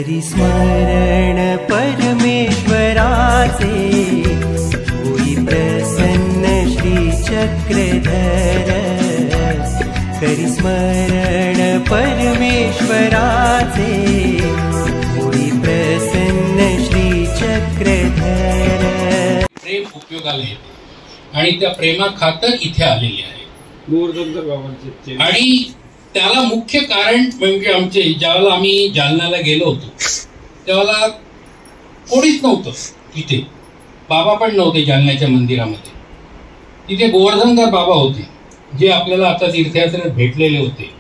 स्मरण परमेश्वराचे होई प्रसन्न श्री चक्रधर। करी स्मरण परमेश्वराचे होई प्रसन्न श्री चक्रधर। प्रेम उपयोगाला येते आणि त्या प्रेमाखातर इथे आलेले आहे आणि त्याला मुख्य कारण म्हणजे आमचे ज्यावेळेला आम्ही जालन्याला गेलो होतो त्यावेळेला कोणीच नव्हतं तिथे, बाबा पण नव्हते जालन्याच्या मंदिरामध्ये। तिथे गोवर्धनकर बाबा होते जे आपल्याला आता तीर्थयात्रेत भेटलेले होते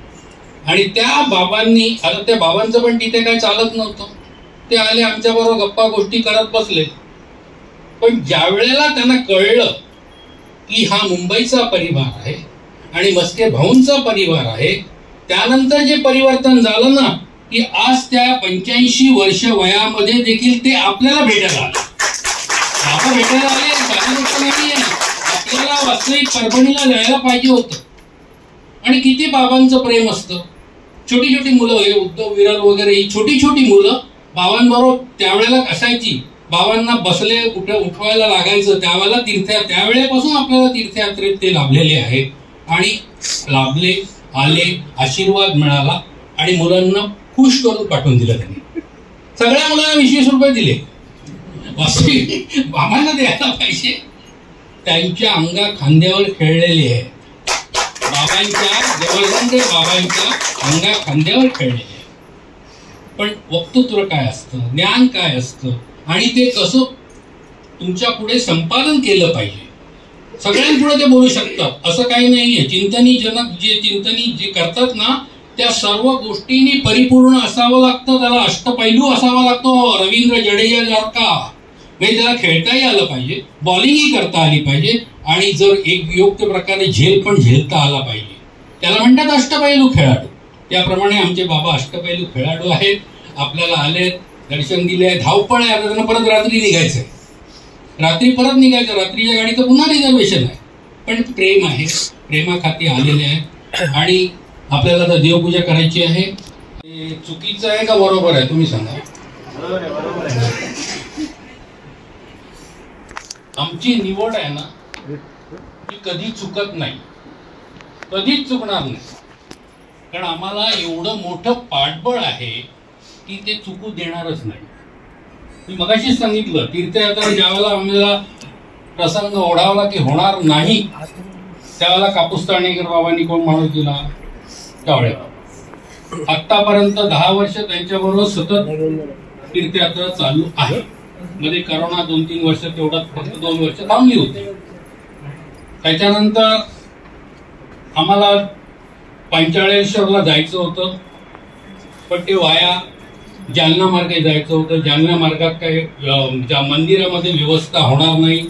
आणि त्या बाबांनी, आता त्या बाबांचं पण तिथे काही चालत नव्हतं, ते आले आमच्याबरोबर गप्पा गोष्टी करत बसले। पण ज्या वेळेला त्यांना कळलं की हा मुंबईचा परिवार आहे आणि मस्के भाऊंचा परिवार आहे, त्यानंतर जे परिवर्तन झालं ना की आज त्या 85 वर्ष वयामध्ये देखील ते आपल्याला भेटायला आले। बाबा भेटायला आले, साधी गोष्ट नाहीये, आपल्याला वास्तविक परभणीला जायला पाहिजे होतं। आणि किती बाबांचं प्रेम असतं। छोटी छोटी मुलं, हे उद्धव विरार वगैरे ही छोटी छोटी मुलं बाबांबरोबर त्यावेळेला असायची, बाबांना बसले कुठे उठवायला लागायचं, त्यावेळेला त्यावेळेपासून आपल्याला तीर्थयात्रेत ते लाभलेले आहेत आणि लाभले, आले, आशीर्वाद मिळाला आणि मुलांना खुश करून पाठवून दिलं त्यांनी। सगळ्या मुलांना 20-20 रुपये दिले, बाबांना द्यायला पाहिजे। त्यांच्या अंगा खांद्यावर खेळलेले आहे, बाबांच्या गोवर्धनकर बाबांच्या अंगा खांद्यावर खेळलेले आहे। पण वक्तृत्व काय असतं, ज्ञान काय असतं आणि ते कसं तुमच्या पुढे संपादन केलं पाहिजे, सगळ्यांपुढे ते बोलू शकतात असं काही नाहीये। चिंतनी जनक जे करतात ना त्या सर्व गोष्टींनी परिपूर्ण असावं लागतं, त्याला अष्टपैलू असावा लागतो। रवींद्र जडेजा सारखा म्हणजे त्याला खेळताही आलं पाहिजे, बॉलिंगही करता आली पाहिजे आणि जर एक योग्य प्रकारे झेल पण झेलता आला पाहिजे, त्याला म्हणतात अष्टपैलू खेळाडू। त्याप्रमाणे आमचे बाबा अष्टपैलू खेळाडू आहेत, आपल्याला आले, दर्शन दिले, धावपळ आहे, आता त्यांना परत रात्री निघायचंय, रात्री परत निघायचं, रात्रीच्या गाडीचं पुन्हा रिझर्वेशन आहे। पण प्रेम आहे, प्रेमाखाती आलेले आहे आणि आपल्याला तर देवपूजा करायची आहे। हे चुकीचं आहे का बरोबर आहे तुम्ही सांगा। आमची निवड आहे ना ती कधी चुकत नाही, कधीच चुकणार नाही, कारण आम्हाला एवढं मोठं पाठबळ आहे की ते चुकू देणारच नाही। मी मगाशीच सांगितलं, तीर्थयात्रा ज्यावेळेला आम्हाला प्रसंग ओढावला की होणार नाही त्यावेळेला कापूस ताणेकर बाबांनी कोण माणूस दिला, त्यावेळेला। आतापर्यंत 10 वर्ष त्यांच्याबरोबर सतत तीर्थयात्रा चालू आहे। मध्ये करोना 2-3 वर्ष तेवढ्यात फक्त 2 वर्ष थांबली होती। त्याच्यानंतर आम्हाला पंचाळेश्वरला जायचं होतं पण ते वाया जालना मार्गे जायचं होतं। जालना मार्गात काही मंदिरामध्ये व्यवस्था होणार नाही,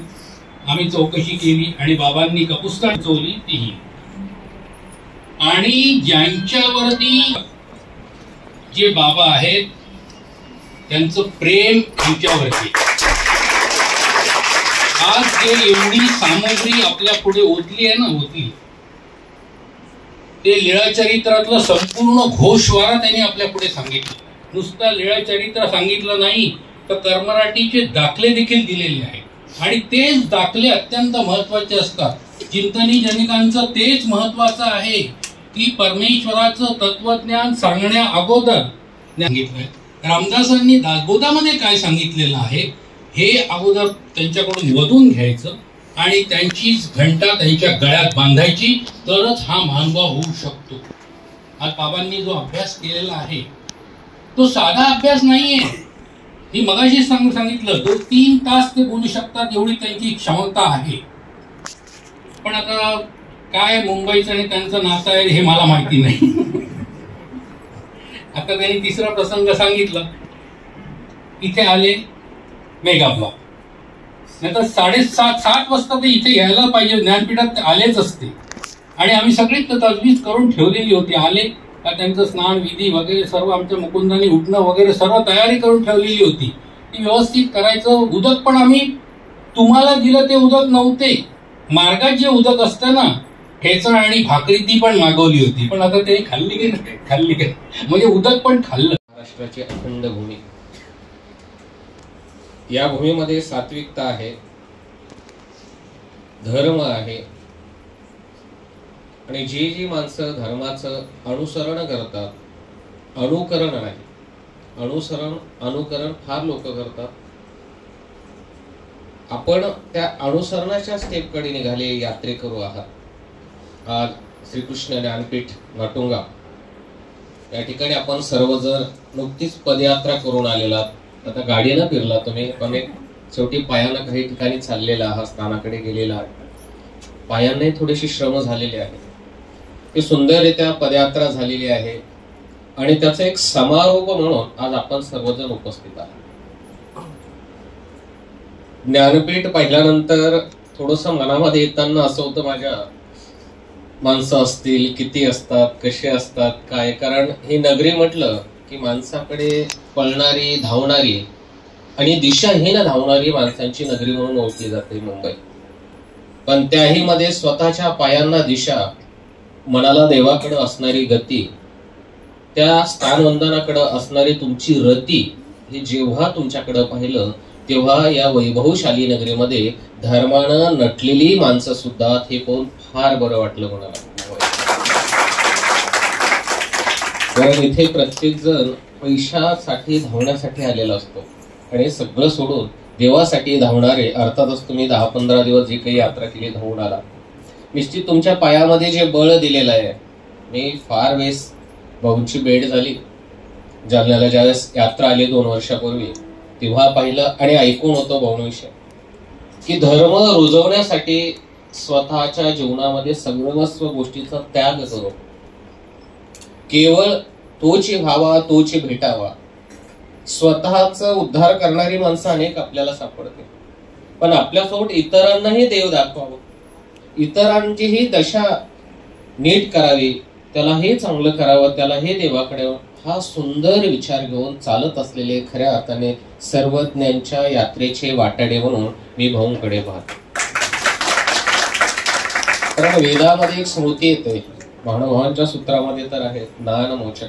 आम्ही चौकशी केली आणि बाबांनी कपुस्तान चोली तीही। आणि ज्यांच्यावरती जे बाबा आहेत त्यांचं प्रेम आमच्यावरती, आज जे एवढी सामग्री आपल्या पुढे ओतली आहे ना, ओतली ते लीळाचरित्रातलं संपूर्ण घोषवारा त्यांनी आपल्या पुढे सांगितलं। नुसता लीळाचरित्र सांगितलं नाही तर कर्मराटीचे दाखले देखील दिलेले आहेत आणि तेच दाखले अत्यंत महत्वाचे असतात। चिंतनी जनिकांचं तेच महत्वाचं आहे की परमेश्वराचं तत्वज्ञान सांगण्या अगोदर सांगितलंय। रामदासांनी दासबोधामध्ये काय सांगितलेलं आहे हे अगोदर त्यांच्याकडून वधून घ्यायचं आणि त्यांची घंटा त्यांच्या गळ्यात बांधायची, तरच हा मानव होऊ शकतो। आज बाबांनी जो अभ्यास केलेला आहे तो साधा अभ्यास नाहीये। मी मगाशी सांगितलं 2-3 तास ते बोलू शकतात एवढी त्यांची क्षमता आहे। पण आता काय मुंबईचं आणि त्यांचं नातं आहे हे मला माहिती नाही। आता त्यांनी तिसरा प्रसंग सांगितला, इथे आले मेगा ब्लॉक, नाहीतर 7:30 वाजता ते इथे यायला पाहिजे, ज्ञानपीठात आलेच असते आणि आम्ही सगळी तजवीज करून ठेवलेली होती। आले का त्यांचं स्नान विधी वगैरे सर्व आमच्या मुकुंदानी उठणं वगैरे सर्व तयारी करून ठेवलेली होती, ती व्यवस्थित करायचं। उदक पण आम्ही तुम्हाला दिलं ते उदक नव्हते, मार्गात जे उदक असतं ना ठेचा आणि भाकरी ती पण मागवली होती, पण आता ते खाल्ली की नाही, खाल्ली की म्हणजे उदक पण खाल्लं। राष्ट्राची अखंड भूमी. या भूमीमध्ये सात्विकता आहे, धर्म आहे, आणि जी माणसं धर्माचं अनुसरण करतात, अनुकरण नाही, अनुकरण फार लोक करतात. आपण त्या अनुसरणाच्या स्टेपकडे निघाले यात्रेकरू आहात. आज श्रीकृष्ण ज्ञानपीठ नाटुंगा या ठिकाणी आपण सर्वजण नुकतीच पदयात्रा करून आलेला. आता गाडीनं फिरला तुम्ही, पण एक शेवटी पायानं काही ठिकाणी चाललेला आहात, स्थानाकडे गेलेला आहात. पायांनाही थोडेसे श्रम झालेले आहेत. ती सुंदररित्या पदयात्रा झालेली आहे आणि त्याचा एक समारोप म्हणून आज आपण सर्वजण उपस्थित आहात. ज्ञानपीठ पाहिल्यानंतर थोडस मनामध्ये येताना असं होतं, माझ्या माणसं असतील, किती असतात, कसे असतात, काय. कारण ही नगरी म्हटलं की माणसाकडे पळणारी, धावणारी आणि दिशाहीन धावणारी माणसांची नगरी म्हणून ओळखली जाते मुंबई. पण त्याही मध्ये स्वतःच्या पायांना दिशा, मनाला देवाकडे असणारी गती, त्या स्थानवंदनाकडे असणारी तुमची रती, हे जेव्हा तुमच्याकडे पाहिलं तेव्हा या वैभवशाली नगरीमध्ये धर्मानं नटलेली माणसं सुद्धा हे पाहून फार बरं वाटलं मला. कारण इथे प्रत्येक जण पैशासाठी धावण्यासाठी आलेला असतो आणि सगळं सोडून देवासाठी धावणारे. अर्थातच तुम्ही 10-15 दिवस जी काही यात्रा केली, धावून आला, निश्चित तुमच्या पायामध्ये जे बळ दिलेलं आहे. मी फार वेळेस भाऊंची भेट झाली जालन्याला, ज्यावेळेस यात्रा आली 2 वर्षापूर्वी, तेव्हा पाहिलं आणि ऐकून होतं भाऊंविषयी की धर्म रुजवण्यासाठी स्वतःच्या जीवनामध्ये सर्वस्व गोष्टीचा त्याग करो, केवळ तोची व्हावा, तोची भेटावा. स्वतःचा उद्धार करणारी माणसं अनेक आपल्याला सापडते, पण आपल्यासोबत इतरांनाही देव दाखवावं, इतरांची ही दशा नीट करावी, त्याला हे चांगलं करावं, त्याला हे देवाकडे, हा सुंदर विचार घेऊन चालत असलेले खऱ्या अर्थाने सर्वज्ञांच्या यात्रेचे वाटाडे म्हणून मी भाऊंकडे पाहतो. कारण वेदामध्ये एक स्मृती येते, महानुभावांच्या सूत्रामध्ये तर आहे ज्ञान मोचक,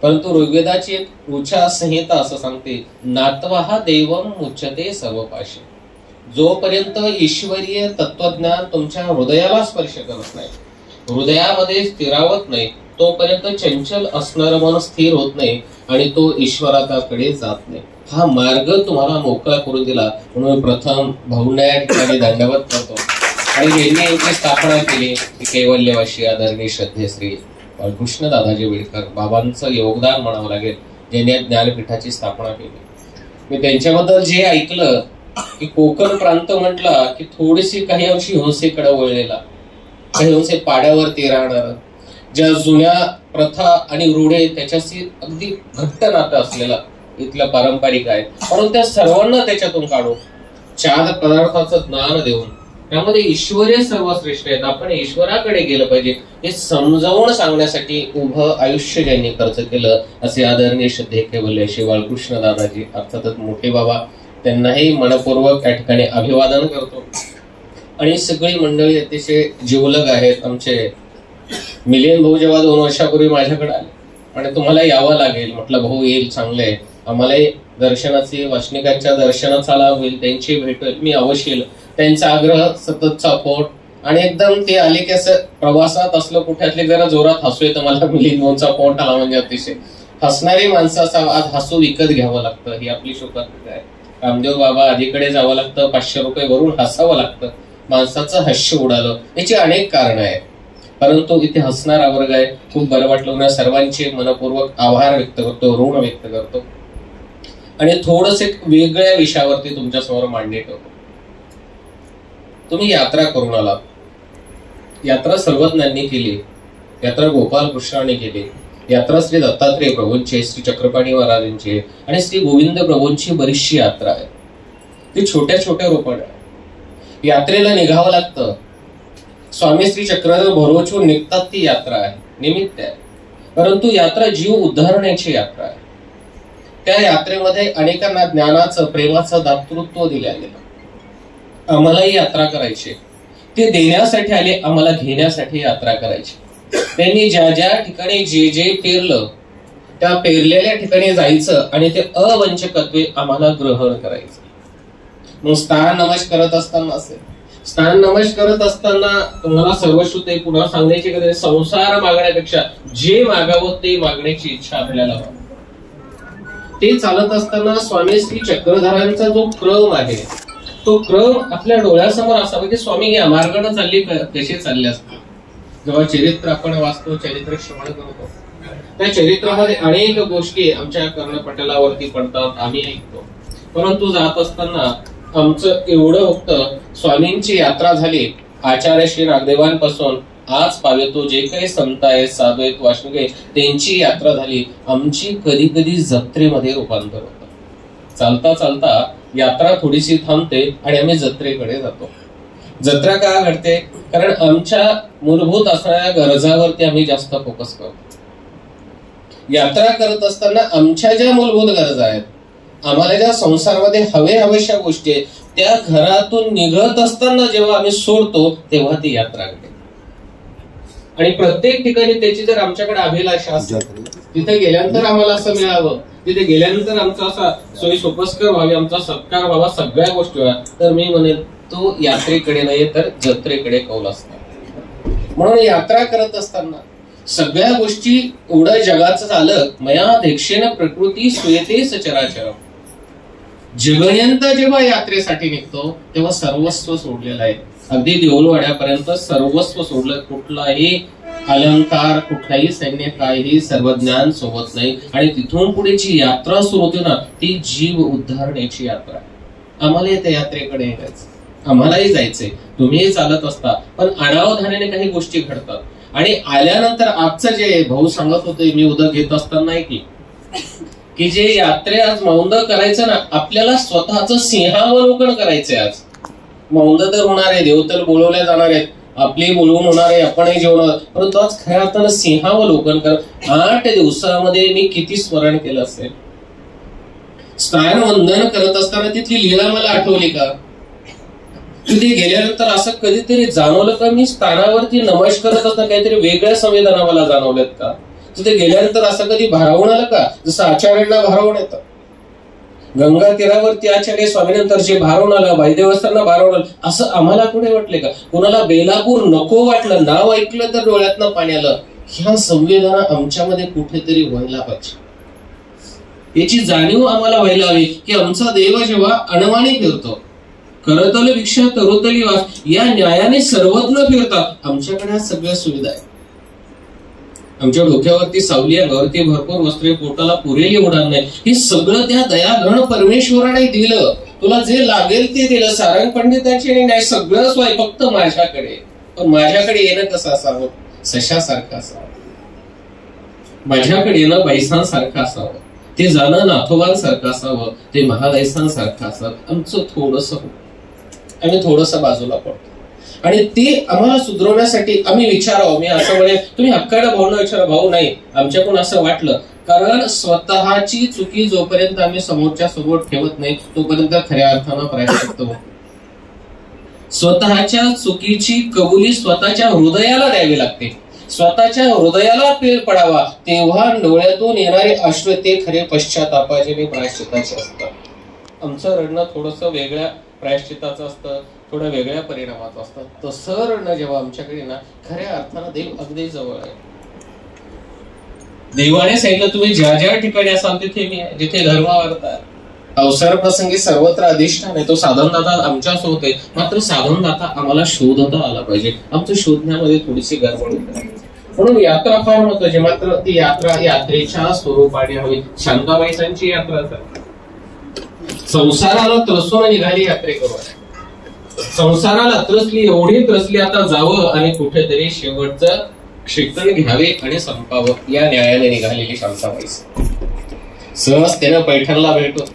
परंतु ऋग्वेदाची एक ऋचा संहिता असं सांगते, नात्वहा देवम मुच्यते सर्वपाशी. जोपर्यंत ईश्वरीय तत्वज्ञान तुमच्या हृदयाला स्पर्श करत नाही, हृदयामध्ये स्थिरावत नाही, तोपर्यंत चंचल असणारं मन स्थिर होत नाही आणि तो ईश्वराकडे जात नाही. हा मार्ग तुम्हाला मोकळा करून दिला म्हणून प्रथम भाऊंना या ठिकाणी दंडवत करतो. आणि ज्यांनी यांची स्थापना केली ती कैवल्यवासी आदरणीय श्रद्धेश्री बाळकृष्ण दादाजी विडकर बाबांचं योगदान म्हणावं लागेल, ज्यांनी ज्ञानपीठाची स्थापना केली. मी त्यांच्याबद्दल जे ऐकलं की कोकण प्रांत म्हटला की थोडीशी काही अंशी हिंसेकडे वळलेला, काही अंशी पाड्यावरती राहणार, ज्या जुन्या प्रथा आणि रूढे त्याच्याशी अगदी घट्ट नातं असलेला इथलं पारंपरिक आहे, म्हणून त्या सर्वांना त्याच्यातून काढून 4 पदार्थाचं ज्ञान देऊन त्यामध्ये ईश्वरीय सर्वश्रेष्ठ आहेत, आपण ईश्वराकडे गेलं पाहिजे हे समजावून सांगण्यासाठी उभं आयुष्य ज्यांनी खर्च केलं असे आदरणीय श्रद्धे कैवल्य श्री बाळकृष्ण दादाजी, अर्थातच मोठे बाबा, त्यांनाही मनपूर्वक या ठिकाणी अभिवादन करतो. आणि सगळी मंडळी अतिशय जिवलग आहेत. आमचे मिलियन भाऊ जेव्हा 2 वर्षापूर्वी माझ्याकडे आले आणि तुम्हाला यावं लागेल, म्हटलं भाऊ येईल, चांगले, आम्हालाही दर्शनाची, वाचनिकांच्या दर्शनाचा लाभ होईल, त्यांची भेट होईल, मी अवश्य येईल. त्यांचा आग्रह, सततचा पोट, आणि एकदम ते आले की असं प्रवासात असलं कुठ्यातले जरा जोरात हसू येतं. मला मिलियन भाऊंचा पोट आला म्हणजे अतिशय हसणारी माणसं असा. आज हसू विकत घ्यावं लागतं, ही आपली शोकात आहे. रामदेव बाबा आधीकडे जावं लागतं, 500 रुपये भरून हसावं लागतं, माणसाचं हास्य उडालं. याची अनेक कारणं आहेत, परंतु इथे हसणारा वर्ग आहे. खूप बरं वाटलं, सर्वांचे मनपूर्वक आभार व्यक्त करतो, ऋण व्यक्त करतो आणि थोडस एक वेगळ्या विषयावरती तुमच्या समोर मांडणी करतो. तुम्ही यात्रा करून आलात, यात्रा सर्वज्ञांनी केली, यात्रा गोपालकृष्णाने केली, यात्रा श्री दत्तात्रेय प्रभूंची, श्री चक्रपाणी महाराजांची आणि श्री गोविंद प्रभूंची बरीचशी यात्रा आहे. ती छोट्या छोट्या रूपाने आहे. यात्रेला निघावं लागतं, स्वामी श्री चक्रधर भरोचून निघतात, ती यात्रा आहे, निमित्त आहे. परंतु यात्रा जीव उद्धारण्याची यात्रा आहे. त्या यात्रेमध्ये अनेकांना ज्ञानाचं, प्रेमाचं दातृत्व दिलं गेलं. आम्हालाही यात्रा करायची, ते देण्यासाठी आले, आम्हाला घेण्यासाठी यात्रा करायची. त्यांनी ज्या ज्या ठिकाणी जे जे पेरलं त्या पेरलेल्या ठिकाणी जायचं आणि ते अवंचकत्वे आम्हाला ग्रहण करायचं. मग स्थान नमश करत असताना असेल, स्थान नमश करत असताना तुम्हाला सर्वश्रुते पुन्हा सांगण्याची गरज, संसार मागण्यापेक्षा जे मागावं ते मागण्याची इच्छा आपल्याला व्हावी. ते चालत असताना स्वामी श्री चक्रधरांचा जो क्रम आहे तो क्रम आपल्या डोळ्यासमोर असावा की स्वामी या मार्गाने चालले कसे चालले असतात. जेव्हा चरित्र आपण वाचतो, चरित्र श्रवण करतो, त्या चरित्रामध्ये अनेक गोष्टी आमच्या कर्णपटलावरती पडतात, आम्ही ऐकतो. परंतु जात असताना आमचं एवढं होतं, स्वामींची यात्रा झाली आचार्य श्री नागदेवांपासून आज पावेतो जे काही संत आहेत, साधू आहेत, वासनिक आहेत, त्यांची यात्रा झाली. आमची कधी कधी जत्रेमध्ये रूपांतर होतं. चालता चालता यात्रा थोडीशी थांबते आणि आम्ही जत्रेकडे जातो. जत्रा का घडते? कारण आमच्या मूलभूत असणाऱ्या गरजावरती आम्ही जास्त फोकस करतो. यात्रा करत असताना आमच्या ज्या मूलभूत गरजा आहेत, आम्हाला ज्या संसारामध्ये हव्याशा गोष्टी आहेत, त्या घरातून निघत असताना जेव्हा आम्ही सोडतो तेव्हा ती यात्रा घडते. आणि प्रत्येक ठिकाणी त्याची जर आमच्याकडे अभिलाषा असेल, तिथे गेल्यानंतर आम्हाला असं मिळावं, तिथे गेल्यानंतर आमचा असा सोयी सोपस्कर व्हावी, आमचा सत्कार व्हावा, सगळ्या गोष्टी व्हाव्या, तर मी म्हणेन तो यात्रेकडे नाही तर जत्रेकडे कौल असतात. म्हणून यात्रा करत असताना सगळ्या गोष्टी एवढं जगाचं झालं, मया देक्षेन प्रकृती सुयते सचराचर. जगण्यंत जेव्हा यात्रेसाठी निघतो तेव्हा सर्वस्व सोडलेलं आहे. अगदी देऊळवाड्यापर्यंत सर्वस्व सोडलं. कुठलाही अलंकार, कुठलाही सैन्य, काहीही सर्वज्ञान सोबत नाही. आणि तिथून पुढे जी यात्रा सुरू होते ना, ती जीव उद्धारण्याची यात्रा. आम्हाला त्या यात्रेकडे यायचं, आम्हालाही जायचंय. तुम्हीही चालत असता, पण अनावधानाने काही गोष्टी घडतात. आणि आल्यानंतर आजचं जे भाऊ सांगत होते, मी उदक घेत असताना की जे यात्रे आज मौंद करायचं ना, आपल्याला स्वतःचं सिंहावलोकन करायचंय. आज मौंद तर होणार आहे, देव तर बोलवल्या जाणार आहेत, आपली बोलवून होणार आहे, आपणही जेवणार, परंतु आज खऱ्या अर्थानं सिंहावलोकन कर. 8 दिवसामध्ये मी किती स्मरण केलं असेल. स्नान वंदन करत असताना तिथली लीला मला आठवली का? तिथे गेल्यानंतर असं कधीतरी जाणवलं का मी स्थानावरती नमश करत असताना काहीतरी वेगळ्या संवेदना मला जाणवल्यात का? तिथे गेल्यानंतर असं कधी भारावून आलं का, जसं आचार्यांना भारावून येतं? गंगा तीरावरती आचार्य स्वामीनंतर जे भारावून आलं, बाईदेवस्थांना भारावून आलं, असं आम्हाला कुठे वाटले का? कोणाला बेलापूर नको वाटलं, नाव ऐकलं तर डोळ्यातनं पाणी आलं. ह्या संवेदना आमच्यामध्ये कुठेतरी व्हायला पाहिजे. याची जाणीव आम्हाला व्हायला हवी की आमचा देव जेव्हा अणवाणी फिरतो, करतल भिक्षा तरुतली वास, या न्यायाने सर्वज्ञ फिरतात. आमच्याकडे सगळ्या सुविधा आहेत. आमच्या डोक्यावरती सावली, अंगावरती भरपूर वस्त्रे, पोटाला पुरेली उडान नाही. हे सगळं त्या दयाघन परमेश्वराने दिलं. तुला जे लागेल ते दिलं. सारंग पंडितांचे नाही, सगळं सोय फक्त माझ्याकडे. पण माझ्याकडे येणं कसं असावं? सशासारखं असावं. माझ्याकडे येणं बैसांसारखं असावं. ते जाणं नाथोबांसारखं असावं. ते महादैसांसारखं असावं. आमचं थोडंसं आम्ही थोडंसं बाजूला पडतो. आणि ते आम्हाला सुधारवण्यासाठी आम्ही विचारावं. मी असं म्हणेन, तुम्ही हक्काला भाऊंना विचारा, भाऊ नाही आमच्याकडून असं वाटलं. कारण स्वतःची चुकी जोपर्यंत आम्ही समोरच्या समोर ठेवत नाही तोपर्यंत खऱ्या अर्थानं प्रायश्चित्त होतो. स्वतःच्या चुकीची कबुली स्वतःच्या हृदयाला द्यावी लागते. स्वतःच्या हृदयाला पेर पडावा, तेव्हा डोळ्यातून येणारे अश्रू ते खरे पश्चातापाचे आणि प्रायश्चित्ताचे असतात. आमचं रडणं थोडंसं वेगळ्या प्रायश्चित्ताचं असतं, थोड्या वेगळ्या परिणामाचं असतं. तसं रडणं जेव्हा आमच्याकडे ना, खऱ्या अर्थानं देव अगदी जवळ आहे. देवाने सांगितलं, तुम्ही ज्या ज्या ठिकाणी असाल तिथे मी आहे, जिथे धर्म वाढतात. अवसर प्रसंगी सर्वत्र अधिष्ठान आहे. तो साधनदाता आमच्यासोबत आहे. मात्र साधनदाता आम्हाला शोधता आला पाहिजे. आमचं शोधण्यामध्ये थोडीशी गडबड होते. म्हणून यात्रा फार महत्वाची. मात्र ती यात्रा यात्रेच्या स्वरूपाने हवी. शांताबाईसांची यात्रा संसाराला त्रसून निघाली यात्रेकरून. संसाराला त्रसली, एवढी त्रसली, आता जावं आणि कुठेतरी शेवटचं शिक्षण घ्यावे आणि संपावं, या न्यायाने निघालेली शांताबाई सहजतेनं पैठणला भेटतो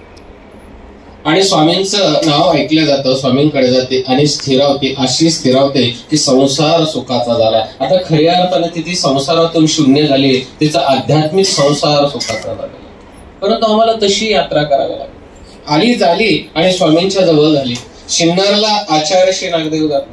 आणि स्वामींचं नाव ऐकलं जातं, स्वामींकडे जाते आणि स्थिरावते. अशी स्थिरावते की संसार सुखाचा झाला. आता खऱ्या अर्थाने तिथे संसारातून शून्य झाली, तिचा आध्यात्मिक संसार सुखाचा झाला. परंतु आम्हाला तशी यात्रा करावी लागली. आली झाली आणि स्वामींच्या जवळ झाली. शिन्नरला आचार्य श्री नागदेव जातो.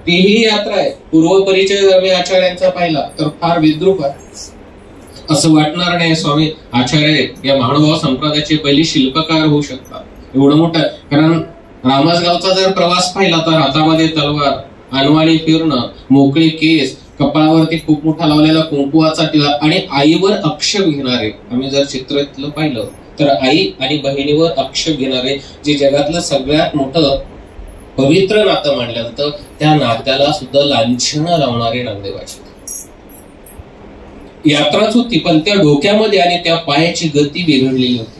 तीही यात्रा आहे. पूर्व परिचय जर मी आचार्यांचा पाहिला तर फार विद्रूप आहे. असं वाटणार नाही. स्वामी आचार्य या महानुभाव संप्रदायाचे पहिले शिल्पकार होऊ शकतात. एवढं मोठं, कारण रामसगावचा जर प्रवास पाहिला तर हातामध्ये तलवार, अनवाणी फिरणं, मोकळे केस, कपाळावरती खूप मोठा लावलेला कुंकुवाचा टिळा आणि आईवर अक्षर घेणारे. आम्ही जर चित्रातलं पाहिलं तर आई आणि बहिणीवर अक्षर घेणारे, जे जगातलं सगळ्यात मोठं पवित्र नातं मानलं जातं, त्या नात्याला सुद्धा लांछनं लावणारे नामदेवाचे. यात्राच होती, पण त्या डोक्यामध्ये आणि त्या पायाची गती बिघडलेली होती,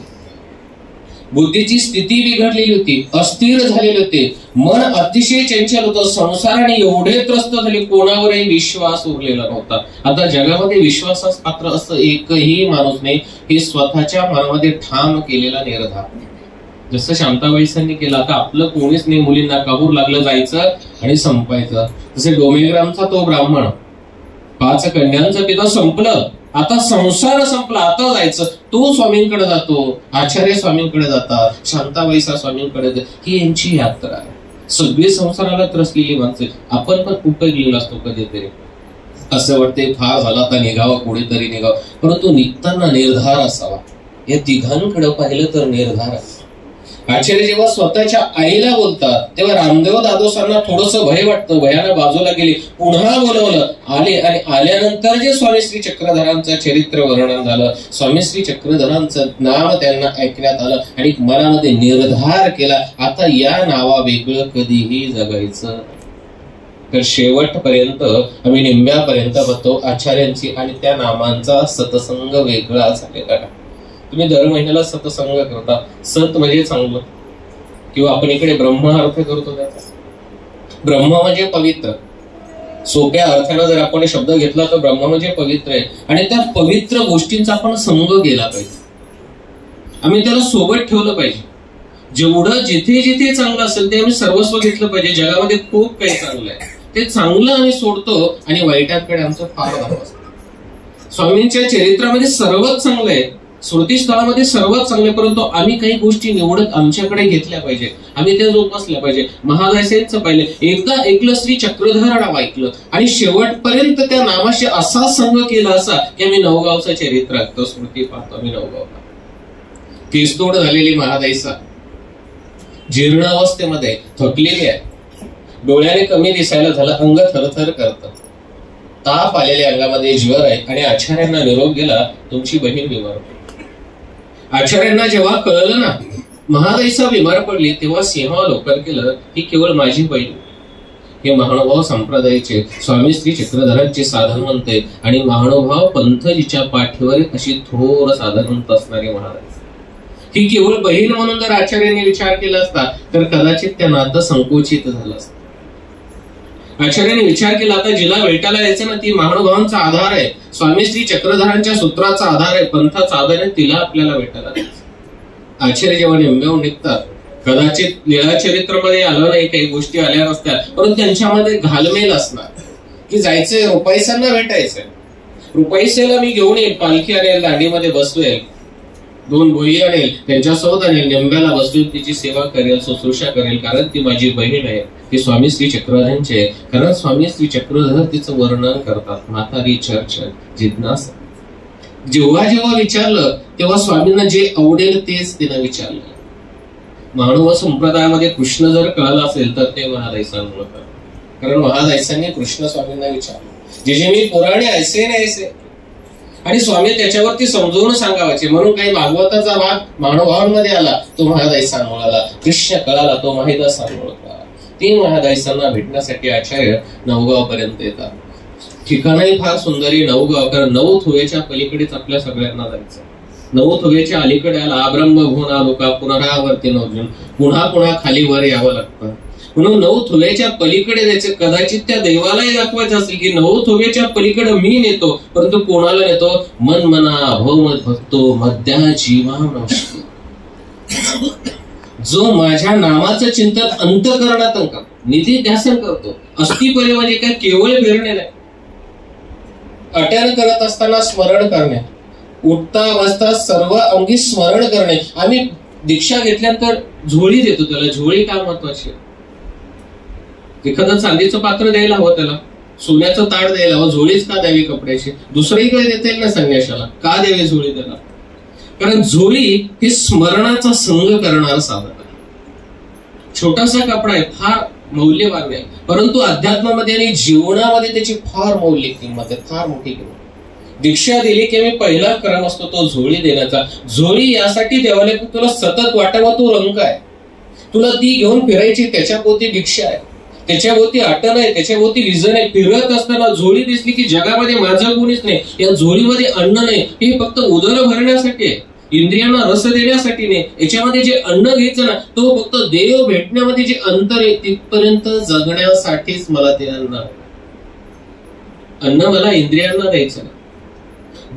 बुद्धीची स्थिती बिघडलेली होती, अस्थिर झालेले होते, मन अतिशय चंचल होतं, संसाराने एवढे त्रस्त झाले, कोणावरही विश्वास उरलेला नव्हता. आता जगामध्ये विश्वासास पात्र असं एकही माणूस नाही, हे स्वतःच्या मनामध्ये ठाम केलेला निर्धार. जसं शांताबाईसांनी केलं, आता आपलं कोणीच नाही, मुलींना काबूर लागलं जायचं आणि संपायचं. तसे डोमेग्रामचा तो ब्राह्मण 5 कन्यांचं पिता संपलं, आता संसार संपला, आता जायचं. तो स्वामींकडे जातो, आचार्य स्वामींकडे जातात, शांताबाईसा स्वामींकडे. ही यांची यात्रा आहे. सगळी संसाराला त्रसलेली माणसं. आपण पण उपयोगलेला असतो कधीतरी, असं वाटते फार झाला तर निघावं, कुठेतरी निघावं, परंतु निघताना निर्धार असावा. या तिघांकडे पाहिलं तर निर्धार आहे. आचार्य जेव्हा स्वतःच्या आईला बोलतात तेव्हा रामदेव दादोसांना थोडस भय वाटतं. भयानं बाजूला गेली, पुन्हा बोलवलं, आले आणि आल्यानंतर जे स्वामी श्री चक्रधरांचं चरित्र वर्णन झालं, स्वामी श्री चक्रधरांचं नाव त्यांना ऐकण्यात आलं आणि मनामध्ये निर्धार केला, आता या नावा वेगळं कधीही जगायचं. तर शेवटपर्यंत आम्ही निंब्यापर्यंत बघतो आचार्यांची आणि त्या नामांचा सतसंग वेगळा झालेला आहे. तुम्ही दर महिन्याला सतसंग करता. सत म्हणजे चांगलं, किंवा आपण इकडे ब्रह्म अर्थ करतो त्याचा. ब्रह्म म्हणजे पवित्र. सोप्या अर्थानं जर आपण शब्द घेतला तर ब्रह्म म्हणजे पवित्र आहे, आणि त्या पवित्र गोष्टींचा आपण संग केला पाहिजे. आम्ही त्याला सोबत ठेवलं पाहिजे. जेवढं जिथे जिथे चांगलं असेल ते आम्ही सर्वस्व घेतलं पाहिजे. जगामध्ये खूप काही चांगलं आहे, ते चांगलं आम्ही सोडतो आणि वाईटांकडे आमचं फार धाव असतं. स्वामींच्या चरित्रामध्ये सर्वच चांगलं आहे, स्मृतीस्थळामध्ये सर्वात चांगले, परंतु आम्ही काही गोष्टी निवडत आमच्याकडे घेतल्या पाहिजे, आम्ही त्या जोपासल्या पाहिजे. महादासांचं पाहिलं, एकदा ऐकलं श्री चक्रधर नाव ऐकलं आणि शेवटपर्यंत त्या नामाशी असा संग केला असा की आम्ही नवगावचं चरित्र ऐकतो, स्मृती पाहतो आम्ही नवगावला. केसतोड झालेली महादाईसा जीर्ण अवस्थेमध्ये थकलेली आहे, डोळ्याने कमी दिसायला झालं, अंग थरथर करतं, ताप आलेल्या अंगामध्ये ज्वर आहे आणि आचार्यांना निरोप गेला, तुमची बहीण बिमार पडली. आचार्यांना जेव्हा कळलं ना महादाईसा बिमार पडली, तेव्हा सिंहावलोकन केलं, ही केवळ माझी बहीण. हे महानुभाव संप्रदायाचे स्वामी श्री चक्रधरांचे साधनवंत आहे आणि महानुभाव पंथ जिच्या पाठीवर अशी थोर साधनवंत असणारी महादाईसा. ही केवळ बहीण म्हणून जर आचार्यांनी विचार केला असता तर कदाचित त्या नातं संकोचित झालं असतं. आचार्यांनी विचार केला, आता जिला भेटायला यायचं ना ती महानुभावांचा आधार आहे, स्वामी श्री चक्रधरांच्या सूत्राचा आधार आहे, पंथाचा आधार आहे, तिला आपल्याला भेटायला जायचं. आचार्य जेव्हा निंब्याहून निघतात, कदाचित लीळा चरित्रामध्ये आलं नाही, काही गोष्टी आल्या नसत्या, परंतु त्यांच्यामध्ये घालमेल असणार की जायचंय रुपाईसांना भेटायचंय, रुपाईसेला मी घेऊन येईल, पालखी आणेल, दांडीमध्ये बसवेल, 2 बोई आणेल, त्यांच्यासोबत आणेल, निंब्याला बसवेल, तिची सेवा करेल, शुश्रूषा करेल, कारण ती माझी बहीण आहे. ती स्वामी श्री चक्रधरांचे, कारण स्वामी श्री चक्रधर तिचं वर्णन करतात, म्हातारी चर्चा जिज्ञासा. जेव्हा जेव्हा विचारलं तेव्हा स्वामींना जे आवडेल तेच तिनं विचारलं. महानुभाव संप्रदायामध्ये कृष्ण जर कळलं असेल तर ते महादाईसांमुळे कळलं, कारण महादाईसांनी कृष्ण स्वामींना विचारलं, जे जे मी पुराणे ऐसे नाही ऐसे, आणि स्वामी त्याच्यावरती समजवून सांगावायचे. म्हणून काही भागवताचा भाग महानुभावांमध्ये आला, तो महादाईसांमुळे आला. कृष्ण कळाला, तो महादाईसांमुळे कळाला. 3 महादाईसांना भेटण्यासाठी आचार्य नवगाव पर्यंत येतात. ठिकाणही फार सुंदरी नवगाव, कारण 9 थोवेच्या पलीकडेच आपल्या सगळ्यांना जायचं. 9 थोवेच्या अलीकडे आला ब्रह्म भुवना लोका पुनरावर्ती नवजून, पुन्हा पुन्हा खाली वर यावं लागतं. म्हणून 9 थोवेच्या पलीकडे जायचं. कदाचित त्या देवालाही दाखवायचं असेल की 9 थोवेच्या पलीकडे मी नेतो, परंतु कोणाला नेतो? मन मना भव भक्तो मध्या जीवा, जो माझ्या नामाचं चिंतन अंतःकरणात करतो, निधी ध्यासन करतो. अस्थिपरी म्हणजे काय, केवळ फिरणे नाही, अटॅन करत असताना स्मरण करणे, उठता बसता सर्व अंगी स्मरण करणे. आम्ही दीक्षा घेतल्यानंतर झोळी देतो, त्याला झोळी का महत्वाची? एखादं चांदीचं पात्र द्यायला हवं त्याला, सोन्याचं ताट द्यायला व झोळीच का द्यावी कपड्याची? दुसरंही काही देता येईल ना संन्याशाला, का द्यावी झोळी त्याला? कारण झोळी ही स्मरणाचा संग करणारं साधन आहे. छोटासा कपडा आहे, फार मौल्यवान नाही, परंतु अध्यात्मामध्ये आणि जीवनामध्ये त्याची फार मौल्य किंमत आहे, फार मोठी किंमत. दीक्षा दिली की मी पहिला क्रम असतो तो झोळी देण्याचा. झोळी यासाठी द्यावा लागेल तुला सतत वाटावा तो रंग आहे, तुला ती घेऊन फिरायची, त्याच्याभोवती दीक्षा आहे, त्याच्याभोवती आटन आहे, त्याच्याभोवती रिझन आहे. फिरत असताना झोळी दिसली की जगामध्ये माझं कोणीच नाही, या झोळीमध्ये अन्न नाही, हे फक्त उदर भरण्यासाठी आहे, इंद्रियांना रस देण्यासाठी नाही. याच्यामध्ये जे अन्न घ्यायचं ना तो फक्त देव भेटण्यामध्ये जे अंतर आहे तिथपर्यंत जगण्यासाठीच मला ते अन्न मला इंद्रियांना द्यायचं ना.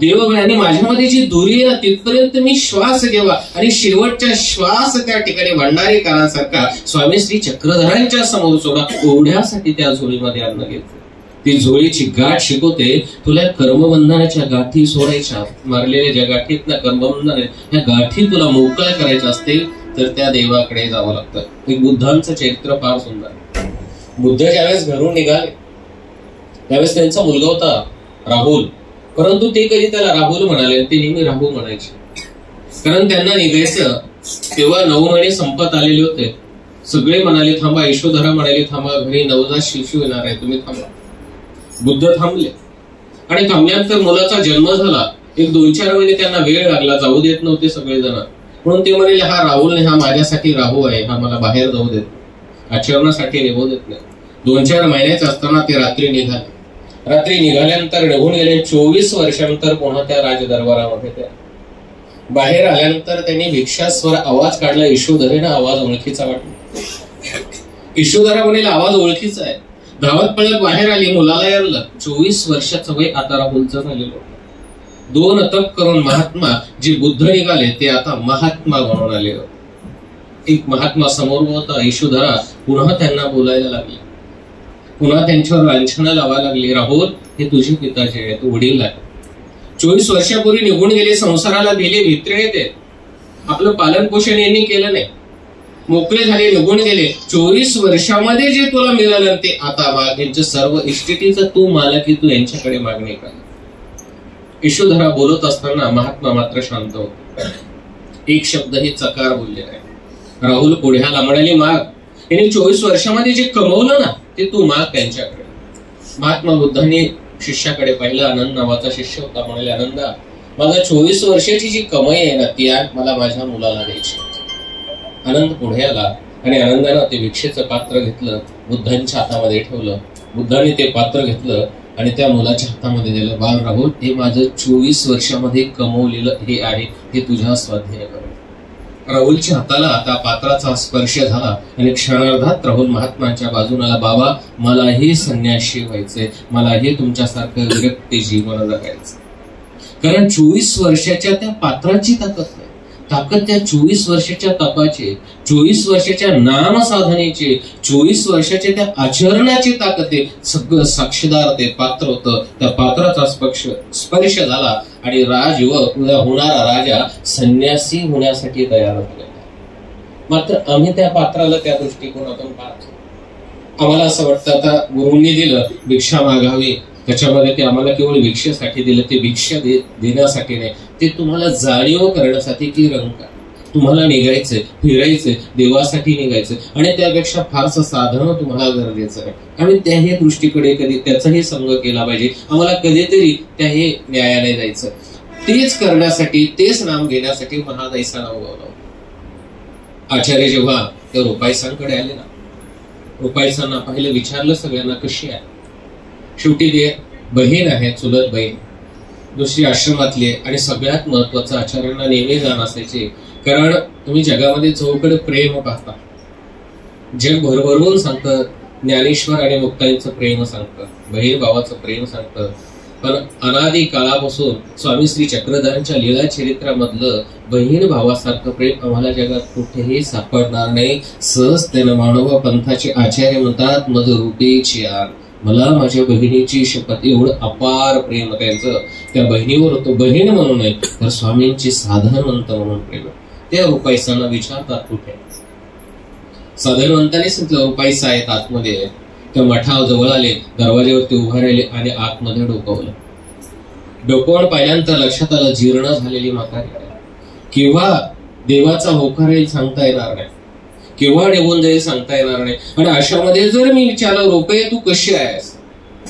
देव आणि माझ्यामध्ये जी दुरी आहे ना तिथपर्यंत मी श्वास घ्यावा आणि शेवटच्या श्वास त्या ठिकाणी भंडारीकारांसारखा स्वामी श्री चक्रधरांच्या समोर सोडा, एवढ्यासाठी त्या झोळीमध्ये अन्न घेतो. ती झोळीची गाठ शिकवते तुला कर्मबंधनाच्या गाठी सोडायच्या, मारलेल्या ज्या गाठीत ना कर्मबंधन ह्या गाठी तुला मोकळ्या करायच्या असतील तर त्या देवाकडे जावं लागतं. एक बुद्धांचं चरित्र फार सुंदर. बुद्ध ज्यावेळेस घरून निघाले त्यावेळेस त्यांचा मुलगा होता राहुल, परंतु ते कधी त्याला राहुल म्हणाले, ते नेहमी राहू म्हणायचे. कारण त्यांना निघायचं तेव्हा 9 महिने संपत आलेले होते. सगळे म्हणाले थांबा, यशोधरा म्हणाले थांबा, घरी नवजात शिशु येणार आहे, तुम्ही थांबा. बुद्ध थांबले आणि थांबल्यानंतर मुलाचा जन्म झाला. एक 2-4 महिने त्यांना वेळ लागला, जाऊ देत नव्हते सगळेजण. म्हणून ते म्हणाले हा राहुल नाही, हा माझ्यासाठी राहू आहे, हा मला बाहेर जाऊ देत, आचरणासाठी निघू देत नाही. 2-4 महिन्याचे असताना ते रात्री निघाले. रात्री निघाल्यानंतर निघून गेले. 24 वर्षानंतर पुन्हा त्या राजदरबारामध्ये त्या बाहेर आल्यानंतर त्यांनी भिक्षास्वर आवाज काढला. यशोधरेनं आवाज ओळखीचा वाटला. यशोधरा म्हणाले आवाज ओळखीचा आहे. धावत पळत बाहेर आली, मुलाला यायला 24 वर्षाचं वय आता राहुलचं झालेलं. 2 तप करून महात्मा जे बुद्ध निघाले ते आता महात्मा बनवून आले. एक महात्मा समोर होता. यशोधरा पुन्हा त्यांना बोलायला लागली, पुन्हा त्यांच्यावर लांछनं लावायला लागली. राहुल हे तुझे पिताचे आहे, तू वडील आहे. 24 वर्षापूर्वी निघून गेले, संसाराला दिले, भित्रे ते आपलं पालन पोषण यांनी केलं नाही, मोकळे झाले, निघून गेले. 24 वर्षामध्ये जे तुला मिळालं ते आता माग. यांचं सर्व इस्टेटीचं तू मालकी, तू यांच्याकडे मागणी कर. यशोधरा बोलत असताना महात्मा मात्र शांत होते, एक शब्दही चकार बोलले नाही. राहुल पुढ्याला म्हणाले माग. यांनी 24 वर्षामध्ये जे कमवलं ना ते तू माग त्यांच्याकडे. महात्मा बुद्धांनी शिष्याकडे पाहिलं. आनंद नावाचा शिष्य होता. म्हणाले आनंदा, माझा 24 वर्षाची जी कमाई आहे ना ती आज मला माझ्या मुलाला द्यायची. आनंद पुढे आला आणि आनंदानं ते भिक्षेचं पात्र घेतलं, बुद्धांच्या हातामध्ये ठेवलं. बुद्धांनी ते पात्र घेतलं आणि त्या मुलाच्या हातामध्ये दिलं. बाळ राहुल, हे माझं 24 वर्षामध्ये कमवलेलं हे आहे, हे तुझ्या स्वाध्याय कर. राहुलच्या हाताला आता पात्राचा स्पर्श झाला आणि क्षणार्धात राहुल महात्मांच्या बाजूला आला. बाबा, मला हे संन्यासी व्हायचंय, मला हे तुमच्यासारखं विरक्ती जीवन जगायचं. कारण 24 वर्षाच्या त्या पात्राची ताकद नाही, ताकद त्या 24 वर्षाच्या तपाची, 24 वर्षाच्या नाम साधनेची, 24 वर्षाच्या त्या आचरणाची ताकद आहे. सगळं साक्षीदार ते पात्र होतं. त्या पात्राचा स्पर्श झाला आणि होणारा राजा संन्यासी होण्यासाठी तयार झाला. मात्र आम्ही त्या पात्राला त्या दृष्टिकोनातून पाहतो. आम्हाला असं वाटतं आता गुरुंनी दिलं, भिक्षा मागावी, त्याच्यामध्ये ते आम्हाला केवळ भिक्षेसाठी दिलं. ते भिक्षा देण्यासाठी नाही, ते तुम्हाला जाणीव करण्यासाठी की रंग तुम्हाला निघायचंय, फिरायचंय, देवासाठी निघायचंय आणि त्यापेक्षा फारसं साधन तुम्हाला गरजेचं आहे. आणि त्या हे दृष्टीकडे कधी त्याचाही संग केला पाहिजे. आम्हाला कधीतरी त्या हे न्यायालय जायचं, तेच करण्यासाठी, तेच नाम घेण्यासाठी महादाईचा नाव गावला. आचार्य जेव्हा त्या रुपाईसांकडे आले ना, रुपाईसांना पाहिलं, विचारलं सगळ्यांना कशी आहे. शेवटी ते बहीण आहे, चुलत बहीण, दुसरी आश्रमातली आहे. आणि सगळ्यात महत्वाचं आचार्यांना नेहमी जाण असायचे, कारण तुम्ही जगामध्ये चौकडे प्रेम पाहता, जग भरभरून सांगतं, ज्ञानेश्वर आणि मुक्ताईंचं प्रेम सांगतं, बहीण भावाचं प्रेम सांगतं. पण अनादी काळापासून स्वामी श्री चक्रधरांच्या लीला चरित्रामधलं बहीण भावासारखं प्रेम आम्हाला जगात कुठेही सापडणार नाही. सहज त्यानं मानव पंथाचे आचार्य म्हणतात, मध रूपेची आर, मला माझ्या बहिणीची शपथ. एवढं अपार प्रेम त्यांचं त्या बहिणीवर होतं. बहीण म्हणून नाही तर स्वामींची साधनवंत म्हणून प्रेम. त्या रुपाईसांना विचारतात कुठे, साधनवंताने सांगितलं रुपाईसा आहेत आतमध्ये. त्या मठाजवळ आले, दरवाज्यावरती उभा राहिले आणि आतमध्ये डोकावलं. डोकावून पाहिल्यानंतर लक्षात आलं जीर्ण झालेली म्हातारी आहे. केव्हा देवाचा होकार येईल सांगता येणार नाही, केव्हा निघून जाईल सांगता येणार नाही. आणि अशामध्ये जर मी विचारलं रुपये तू कशी आहेस,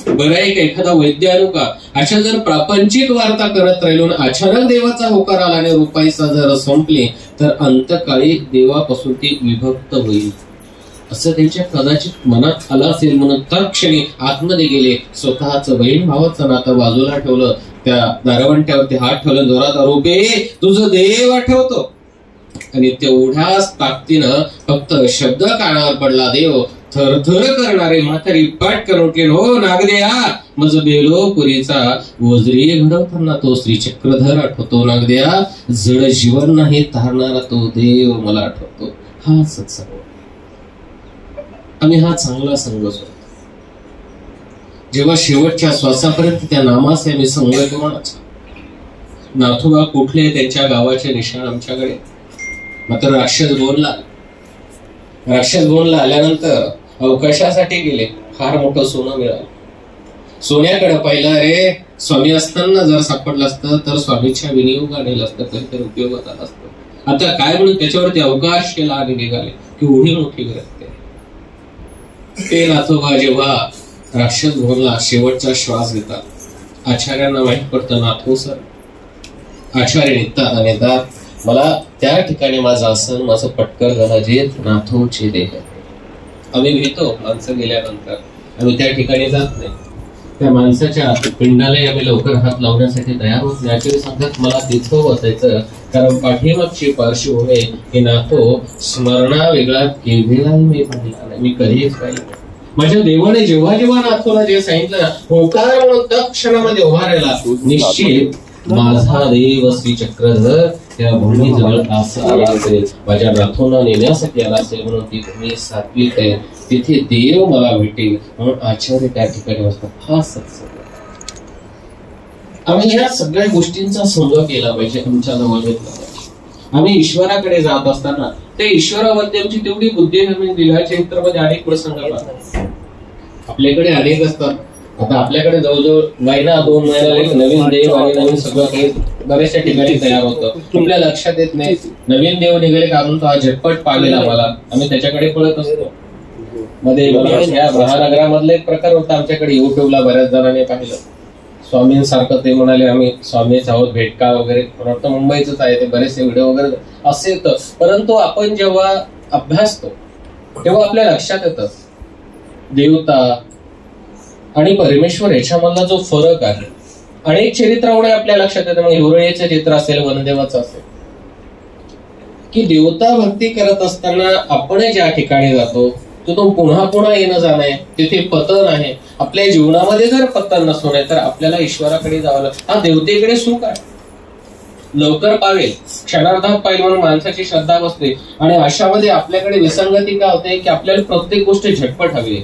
बरं आहे का, एखादा वैद्य आणू का, अशा जर प्रापंचिक वार्ता करत राहिलो आणि अचानक देवाचा होकार आला आणि रुपाईचा जर संपली तर अंतकाळी देवापासून ती विभक्त होईल असं त्यांच्या कदाचित मनात आलं असेल. म्हणून तत्क्षणी आतमध्ये गेले, स्वतःच बहीण भावाचं नातं बाजूला ठेवलं, त्या दारवंट्यावरती हात ठेवला, जोरात रुपे तुझं देव आठवतो. आणि तेवढ्याच ताकदीनं फक्त शब्द कानावर पडला, देव थरथर करणारे म्हातारी पाटकन उठले, हो नागदेया मज बेलो पुरीचा वजरी घडवताना तो श्रीचक्रधर आठवतो, नागदेया जड जीवन नाही तारणारा तो देव मला आठवतो. हा सत्संग आणि हा चांगला संघ असतो. जेव्हा शेवटच्या श्वासापर्यंत त्या नामाचे आम्ही संघ कोणाचा, नाथोबा कुठले त्यांच्या गावाचे निशाण आमच्याकडे. मात्र राक्षस बोनला आल्यानंतर अवकाशासाठी गेले, फार मोठं सोनं मिळालं. सोन्याकडे पाहिलं, अरे स्वामी असताना जर सापडलं असतं तर स्वामीच्या विनियोगाने असतं, काहीतरी उपयोगात आलं असतं. आता काय म्हणून त्याच्यावरती अवकाश केला आणि निघाले की एवढी मोठी गरज. ते नाथोबा जेव्हा राक्षस भवनला शेवटचा श्वास घेतात, आचार्यांना माहित पडतं नाथो सर. आचार्य निघतात आणि येतात, मला त्या ठिकाणी माझं आसन, माझं पटकर झाला जे नाथोचे देह. आम्ही घेतो माणसं गेल्यानंतर, आम्ही त्या ठिकाणी जात नाही. त्या माणसाच्या पिंडाला आम्ही लवकर हात लावण्यासाठी तयार होत नाही. आचार्य सांगतात मला तिथं बसायचं, कारण पाठीमागची पार्श्वभूमी हे नाथो स्मरणा वेगळा केव्हाही मी पाहिला नाही, मी कधीच पाहिलं. माझ्या देवाने जेव्हा जेव्हा नाथोला जे सांगितलं होकार म्हणून त्या क्षणामध्ये उभा राहिला, निश्चित माझा देव श्री चक्रधर त्या भूमीजवळ असं आला असेल, माझ्या नाथोला नेण्यासाठी आला असेल, म्हणून ती भूमी सात्विक आहे, तिथे देव मला भेटेल म्हणून आचार्य त्या ठिकाणी असतात. हा सत्संग आम्ही ह्या सगळ्या गोष्टींचा संग केला पाहिजे, आमच्या जवळ घेतला पाहिजे. आम्ही ईश्वराकडे जात असताना ते ईश्वरावरती आमची तेवढी बुद्धी आम्ही दिल्या. चरित्रामध्ये अनेक प्रसंग आपल्याकडे अनेक असतात. आता आपल्याकडे जवळजवळ महिना 2 महिन्याला एक नवीन देव आणि नवीन सगळं काही बऱ्याचशा ठिकाणी तयार होतं. आपल्या लक्षात येत नाही नवीन देव निघाले का म्हणून तो हा झटपट पाहिलेला मला, आम्ही त्याच्याकडे पळत असतो. मध्ये या महानगरामधला एक प्रकार होता आमच्याकडे, युट्यूबला बऱ्याच जणांनी पाहिलं. स्वामींसारखं ते म्हणाले आम्ही स्वामीच आहोत, भेटका वगैरे, वाटतं मुंबईच आहे ते, बरेचसे व्हिडिओ वगैरे असे येतं. परंतु आपण जेव्हा अभ्यासतो तेव्हा आपल्या लक्षात येतं देवता आणि परमेश्वर याच्यामधला जो फरक आहे. अनेक चरित्रामुळे आपल्या लक्षात येतं. मग हिवरळीचं चित्र असेल, वनदेवाचं असेल, की देवता भक्ती करत असताना आपण ज्या ठिकाणी जातो तिथून पुन्हा पुन्हा येणं जाणं आहे, तिथे पतन आहे. आपल्या जीवनामध्ये जर पतन नसतो नाही तर आपल्याला ईश्वराकडे जावं लागतं. हा देवतेकडे सुख आहे, लवकर पावेल, क्षणार्धात पाहिजे म्हणून माणसाची श्रद्धा बसते. आणि अशामध्ये आपल्याकडे विसंगती काय होते की आपल्याला प्रत्येक गोष्ट झटपट हवी.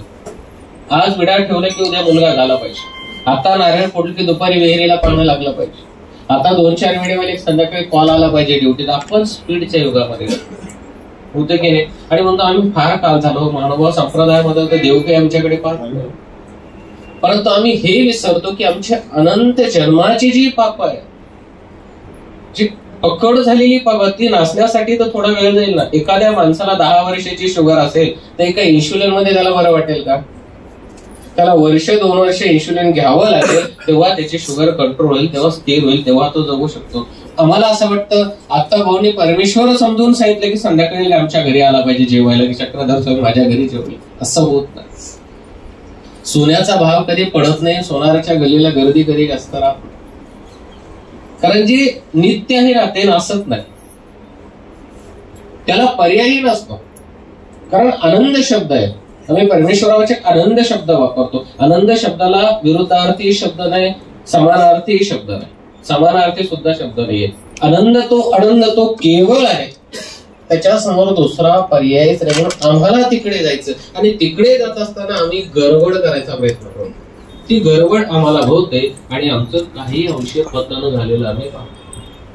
आज विडा ठेवलं की उद्या मुलगा झाला पाहिजे, आता नारायण फोडलं की दुपारी विहिरीला पाणी लागलं पाहिजे, आता 2-4 वेळेला एक संध्याकाळी कॉल आला पाहिजे ड्युटीत. आपण स्पीडच्या युगामध्ये होतं की नाही. आणि म्हणतो आम्ही फार काल झालो मानव संप्रदायामध्ये तर देव काही आमच्याकडे पाहत, परंतु आम्ही हे विसरतो की आमच्या अनंत जन्माची जी पाप आहे, जी पकड झालेली पाप, ती नासण्यासाठी तर थोडा वेळ जाईल ना. एखाद्या माणसाला 10 वर्षाची शुगर असेल तर एका इन्शुलिन मध्ये त्याला बरं वाटेल का? त्याला 1-2 वर्ष इन्शुलिन घ्यावं लागेल, तेव्हा त्याची शुगर कंट्रोल होईल, तेव्हा स्थिर होईल, तेव्हा तो जगू शकतो. आम्हाला असं वाटतं आता भाऊनी परमेश्वर समजून सांगितलं की संध्याकाळी आमच्या घरी आला पाहिजे जेवायला, की चक्रधर स्वामी माझ्या घरी जेवले, असं होत नाही. सोन्याचा भाव कधी पडत नाही, सोनाराच्या गलीला गर्दी कधी जास्त राहत, कारण जे नित्य आहे ना ते नासत नाही, त्याला पर्यायी नसतो. कारण आनंद शब्द आहे, आम्ही परमेश्वराचे आनंद शब्द वापरतो. आनंद शब्दाला विरुद्धार्थी शब्द नाही, समानार्थी शब्द नाही, समानार्थी सुद्धा शब्द नाहीये. आनंद तो केवळ आहे, त्याच्या समोर दुसरा पर्यायच नाही. म्हणून आम्हाला तिकडे जायचं आणि तिकडे जात असताना आम्ही गडबड करायचा प्रयत्न करतो. ती गडबड आम्हाला होते आणि आमचं काही अंश पतन झालेलं आम्ही पाहतो.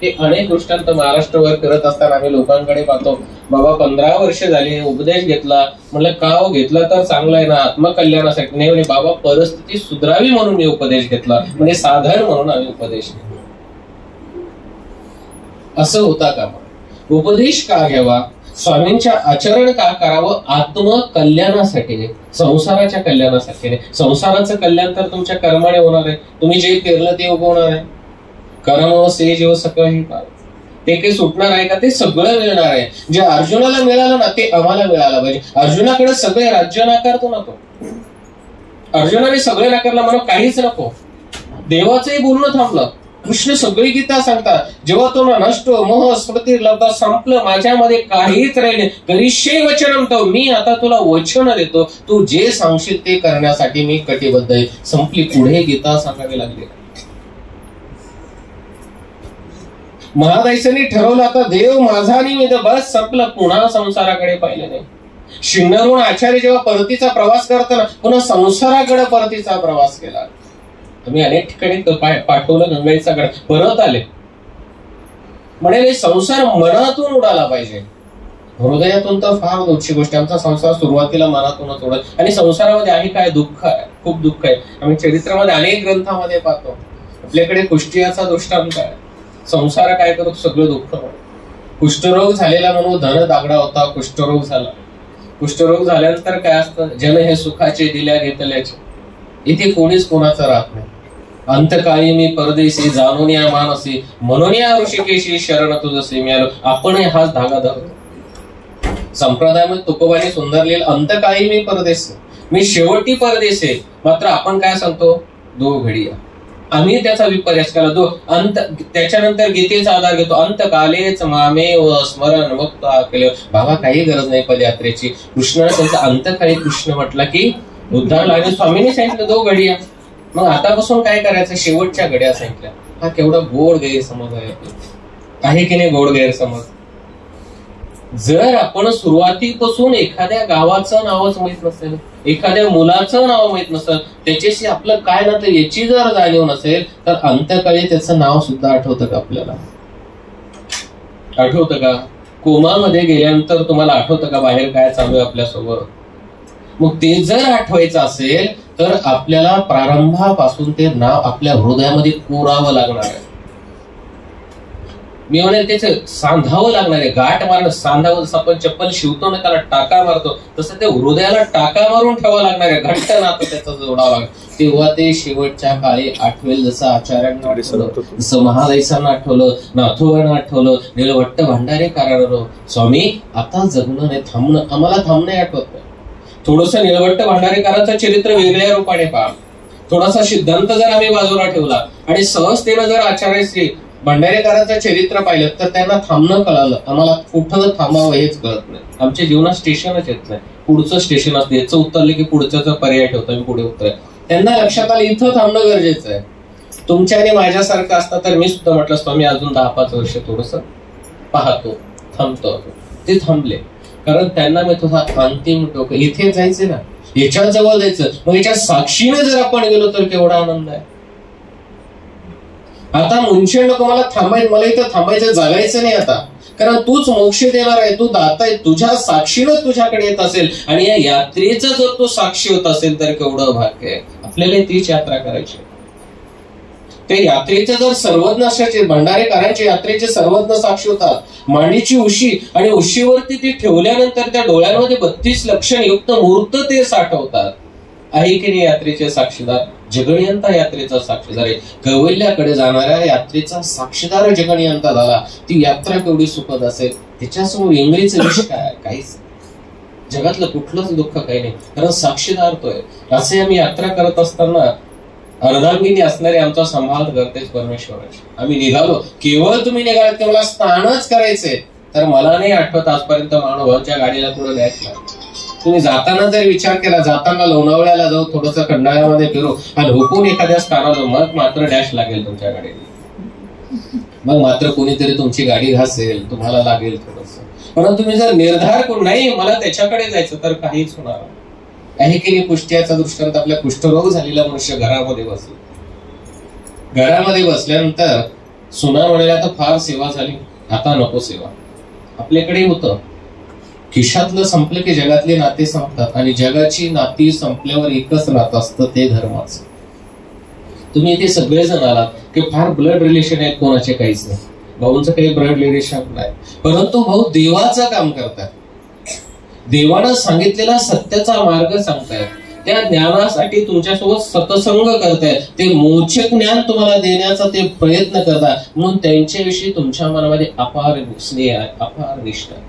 हे अनेक दृष्टांत महाराष्ट्रभर करत असताना आम्ही लोकांकडे पाहतो. बाबा 15 वर्ष झाली, उपदेश घेतला. म्हणलं का हो घेतला तर चांगला आहे ना, आत्मकल्याणासाठी. नाही म्हणे बाबा परिस्थिती सुधारावी म्हणून मी उपदेश घेतला, म्हणजे साधन म्हणून आम्ही उपदेश घेतला. असं होता का? उपदेश का घ्यावा, स्वामींच्या आचरण का करावं? आत्मकल्याणासाठी, संसाराच्या कल्याणासाठी नाही. संसाराचं कल्याण तर तुमच्या कर्माने होणार आहे. तुम्ही जे पेरलं ते उगवणार आहे. कर्म से जीव सकळ ही पाव, ते काही सुटणार आहे का? ते सगळं मिळणार आहे. जे अर्जुनाला मिळालं ना ते आम्हाला मिळालं पाहिजे. अर्जुनाकडे सगळे राज्य नाकारतो ना तो. अर्जुनाने सगळे नाकारलं म्हणून काहीच नको. देवाचंही बोलणं थांबलं. कृष्ण सगळी गीता सांगतात, जेव्हा तुम्हाला नष्ट मोह स्मृती लब्ध संपलं, माझ्यामध्ये काहीच राहिले, करिष्ये वचनम तव, मी आता तुला वचन देतो, तू जे सांगशील ते करण्यासाठी मी कटिबद्ध आहे. संपली. पुढे गीता सांगावी लागली. महादायसांनी ठरवलं आता देव माझा निमित्त, बस संपलं. पुन्हा संसाराकडे पाहिलं नाही. शिंगणावरून आचार्य जेव्हा परतीचा प्रवास करताना पुन्हा संसाराकडे परतीचा प्रवास केला. तुम्ही अनेक ठिकाणी पाठवलं गंगाईचा गड, परत आले. म्हणाले संसार मनातून उडाला पाहिजे. हृदयातून तर फार दूरची गोष्ट. आमचा संसार सुरुवातीला मनातूनच उडत, आणि संसारामध्ये आहे काय? दुःख आहे, खूप दुःख आहे. आम्ही चरित्रामध्ये अनेक ग्रंथामध्ये पाहतो. आपल्याकडे कुष्टियाचा दृष्टांत आहे. संसार काय करतो? सगळं दुःख. कुष्ठरोग झालेला म्हणून धन दागडा होता, कुष्ठरोग झाला. कुष्ठरोग झाल्यानंतर काय असतं? जन हे सुखाचे दिल्या घेतल्याचे. इथे कोणीच कोणाचं राहत नाही. अंतकाळी मी परदेशी, जाणून या मानसी, म्हणून या ऋषिकेशी शरण तुझसे मिळालो. आपण हाच धागा धरतो. संप्रदायामध्ये तुकोबाने सुंदर लिहिलं, अंतकाळी मी परदेशी, मी शेवटी परदेशी. मात्र आपण काय सांगतो? 2 घडी. आम्ही त्याचा विपर्यास केला. त्याच्यानंतर गीतेचा आधार घेतो. अंतकालेच मामे व स्मरण मुक्त केलं. बाबा काही गरज नाही पदयात्रेची. कृष्णाने त्यांचा अंतकाळी कृष्ण म्हटला की उद्धार लागले. स्वामींनी सांगितलं 2 घडिया. मग आतापासून काय करायचं? शेवटच्या घड्या सांगितल्या. हा केवढा गोड गैरसमज आहे की नाही? गोड गैरसमज. जर आपण सुरुवातीपासून एखाद्या गावाचं नावच माहित नसेल, एखाद्या मुलाचं नाव माहित नसेल, त्याच्याशी आपलं काय नातं याची जर जाणीव नसेल, तर अंतकाळी त्याचं नाव सुद्धा आठवतं का आपल्याला? आठवतं का? कोमामध्ये गेल्यानंतर तुम्हाला आठवतं का बाहेर काय चालू आहे आपल्यासोबत? मग ते जर आठवायचं असेल तर आपल्याला प्रारंभापासून ते नाव आपल्या हृदयामध्ये कोरावं लागणार आहे. मी म्हणेल त्याचं सांधावं लागणार आहे. गाठ मारणं, सांधावं. जसं आपण चप्पल शिवतो ना त्याला टाका मारतो, तसं ते हृदयाला टाका मारून ठेवावं लागणार आहे. घट्ट नातं त्याचं जोडावं लागणार. तेव्हा ते शेवटच्या काळी आठवेल. जसं आचार्यांना आठवलं, जसं महादायसांना आठवलं, नाथोबांना आठवलं, नीलभट्ट भांडारेकरांना, स्वामी आता जगणं नाही, थांबणं. आम्हाला थांबणे आठवत नाही. थोडस नीलभट्ट भांडारेकरांचं चरित्र वेगळ्या रूपाने पहा. थोडासा सिद्धांत जर आम्ही बाजूला ठेवला आणि सहजतेनं जर आचार्य भंडारेकरांचं चरित्र पाहिलं तर त्यांना थांबणं कळालं. आम्हाला कुठं थांबावं हेच कळत नाही. आमच्या जीवनात स्टेशनच येत नाही. पुढचं स्टेशन असतं, याचं उतरलं की पुढचं पर्याय ठेवतो मी पुढे उतर. त्यांना लक्षात आलं इथं थांबणं गरजेचं आहे. तुमच्या आणि माझ्यासारखं असतं तर मी सुद्धा म्हटलं असतो मी अजून 10-5 वर्ष थोडस पाहतो, थांबतो. ते थांबले कारण त्यांना मी तुझा अंतिम टोक इथे जायचे ना, याच्या जवळ जायचं. मग याच्या साक्षीने जर आपण गेलो तर केवढा आनंद आहे. आता मुंशे नको मला थांबायचं, मला इथं थांबायचं, जगायचं नाही आता. कारण तूच मोक्ष देणार आहे, तू दाता आहे. तुझ्या साक्षीनं तुझ्याकडे येत असेल आणि या यात्रेचं जर तू साक्षी होत असेल तर केवढं भाग्य आहे. आपल्याला तीच यात्रा करायची. ते यात्रेचे जर सर्वज्ञ असायचे, भंडारेकरांच्या यात्रेचे सर्वज्ञ साक्षी होतात. मांडीची उशी आणि उशीवरती ती ठेवल्यानंतर त्या डोळ्यांमध्ये 32 लक्षणयुक्त मूर्त ते साठवतात. आहे की नाही यात्रेचे साक्षीदार? जगनियंता यात्रेचा साक्षीदार आहे. कैवल्याकडे जाणाऱ्या यात्रेचा साक्षीदार जगनियंता झाला. ती यात्रा केवढी सुखद असेल. त्याच्यासमोर इंग्रजीचं विषय काय? काहीच. जगातलं कुठलंच दुःख काही नाही, कारण साक्षीदार तो आहे. असे आम्ही यात्रा करत असताना अर्धांगिनी असणारे आमचा सांभाळ करतेच परमेश्वराची. आम्ही निघालो, केवळ तुम्ही निघालात की मला स्नानच करायचंय, तर मला नाही आठवत आजपर्यंत मानवाच्या गाडीला पुढे द्यायचं. तुम्ही जाताना जर विचार केला, जाताना लोणावळ्याला जाऊ, थोडंसं खंडाळ्यामध्ये फिरू आणि हुकून एखाद्या स्थानाला, मग मात्र डॅश लागेल तुमच्या गाडीला. मग मात्र कोणीतरी तुमची गाडी घासेल, तुम्हाला लागेल थोडस. परंतु तुम्ही जर निर्धार करून नाही मला त्याच्याकडे जायचं तर काहीच होणार आहे की नाही. कुष्ठियाचा दृष्टांत आपल्या कुष्ठरोग झालेला मनुष्य घरामध्ये बसला. घरामध्ये बसल्यानंतर सुना म्हणाल्या आता फार सेवा झाली, आता नको सेवा. आपल्याकडे होतं खिशातलं संपलं की जगातले नाते संपतात, आणि जगाची नाती संपल्यावर एकच नातं असतं, ते धर्माचं. तुम्ही इथे सगळेजण आलात की फार ब्लड रिलेशन आहेत, कोणाचे काहीच नाही, भाऊंचं काही ब्लड रिलेशन नाही, परंतु भाऊ देवाचं काम करतात, देवानं सांगितलेला सत्याचा मार्ग सांगतायत, त्या ज्ञानासाठी तुमच्यासोबत सत्संग करतायत, ते मोक्षक ज्ञान तुम्हाला देण्याचा ते प्रयत्न करतात, म्हणून त्यांच्याविषयी तुमच्या मनामध्ये अपार स्नेह आहे, अपार निष्ठा आहे.